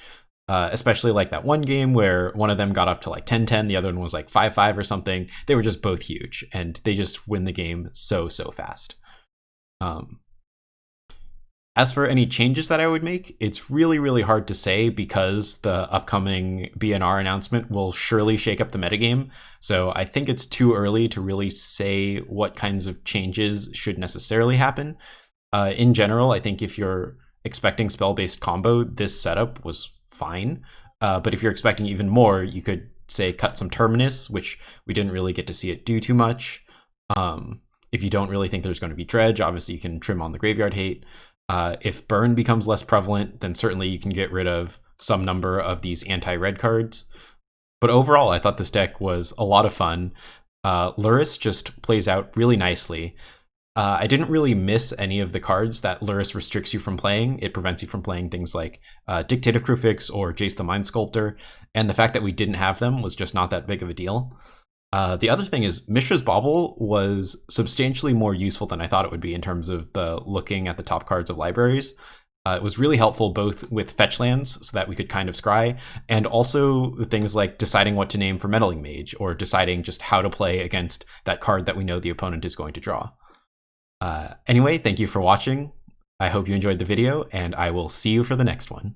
especially like that one game where one of them got up to like 10-10, the other one was like 5-5 or something. They were just both huge, and they just win the game so fast. As for any changes that I would make, it's really hard to say because the upcoming BNR announcement will surely shake up the metagame. So I think it's too early to really say what kinds of changes should necessarily happen. In general, I think if you're expecting spell-based combo, this setup was fine. But if you're expecting even more, you could say cut some Terminus, which we didn't really get to see it do too much. If you don't really think there's going to be Dredge, obviously you can trim on the Graveyard Hate. If Burn becomes less prevalent, then certainly you can get rid of some number of these anti-red cards. But overall, I thought this deck was a lot of fun. Lurrus just plays out really nicely. I didn't really miss any of the cards that Lurrus restricts you from playing. It prevents you from playing things like Dictative Crucifix or Jace the Mind Sculptor, and the fact that we didn't have them was just not that big of a deal. The other thing is Mishra's Bauble was substantially more useful than I thought it would be in terms of the looking at the top cards of libraries. It was really helpful both with fetch lands so that we could kind of scry, and also things like deciding what to name for Meddling Mage or deciding just how to play against that card that we know the opponent is going to draw. Anyway, thank you for watching. I hope you enjoyed the video, and I will see you for the next one.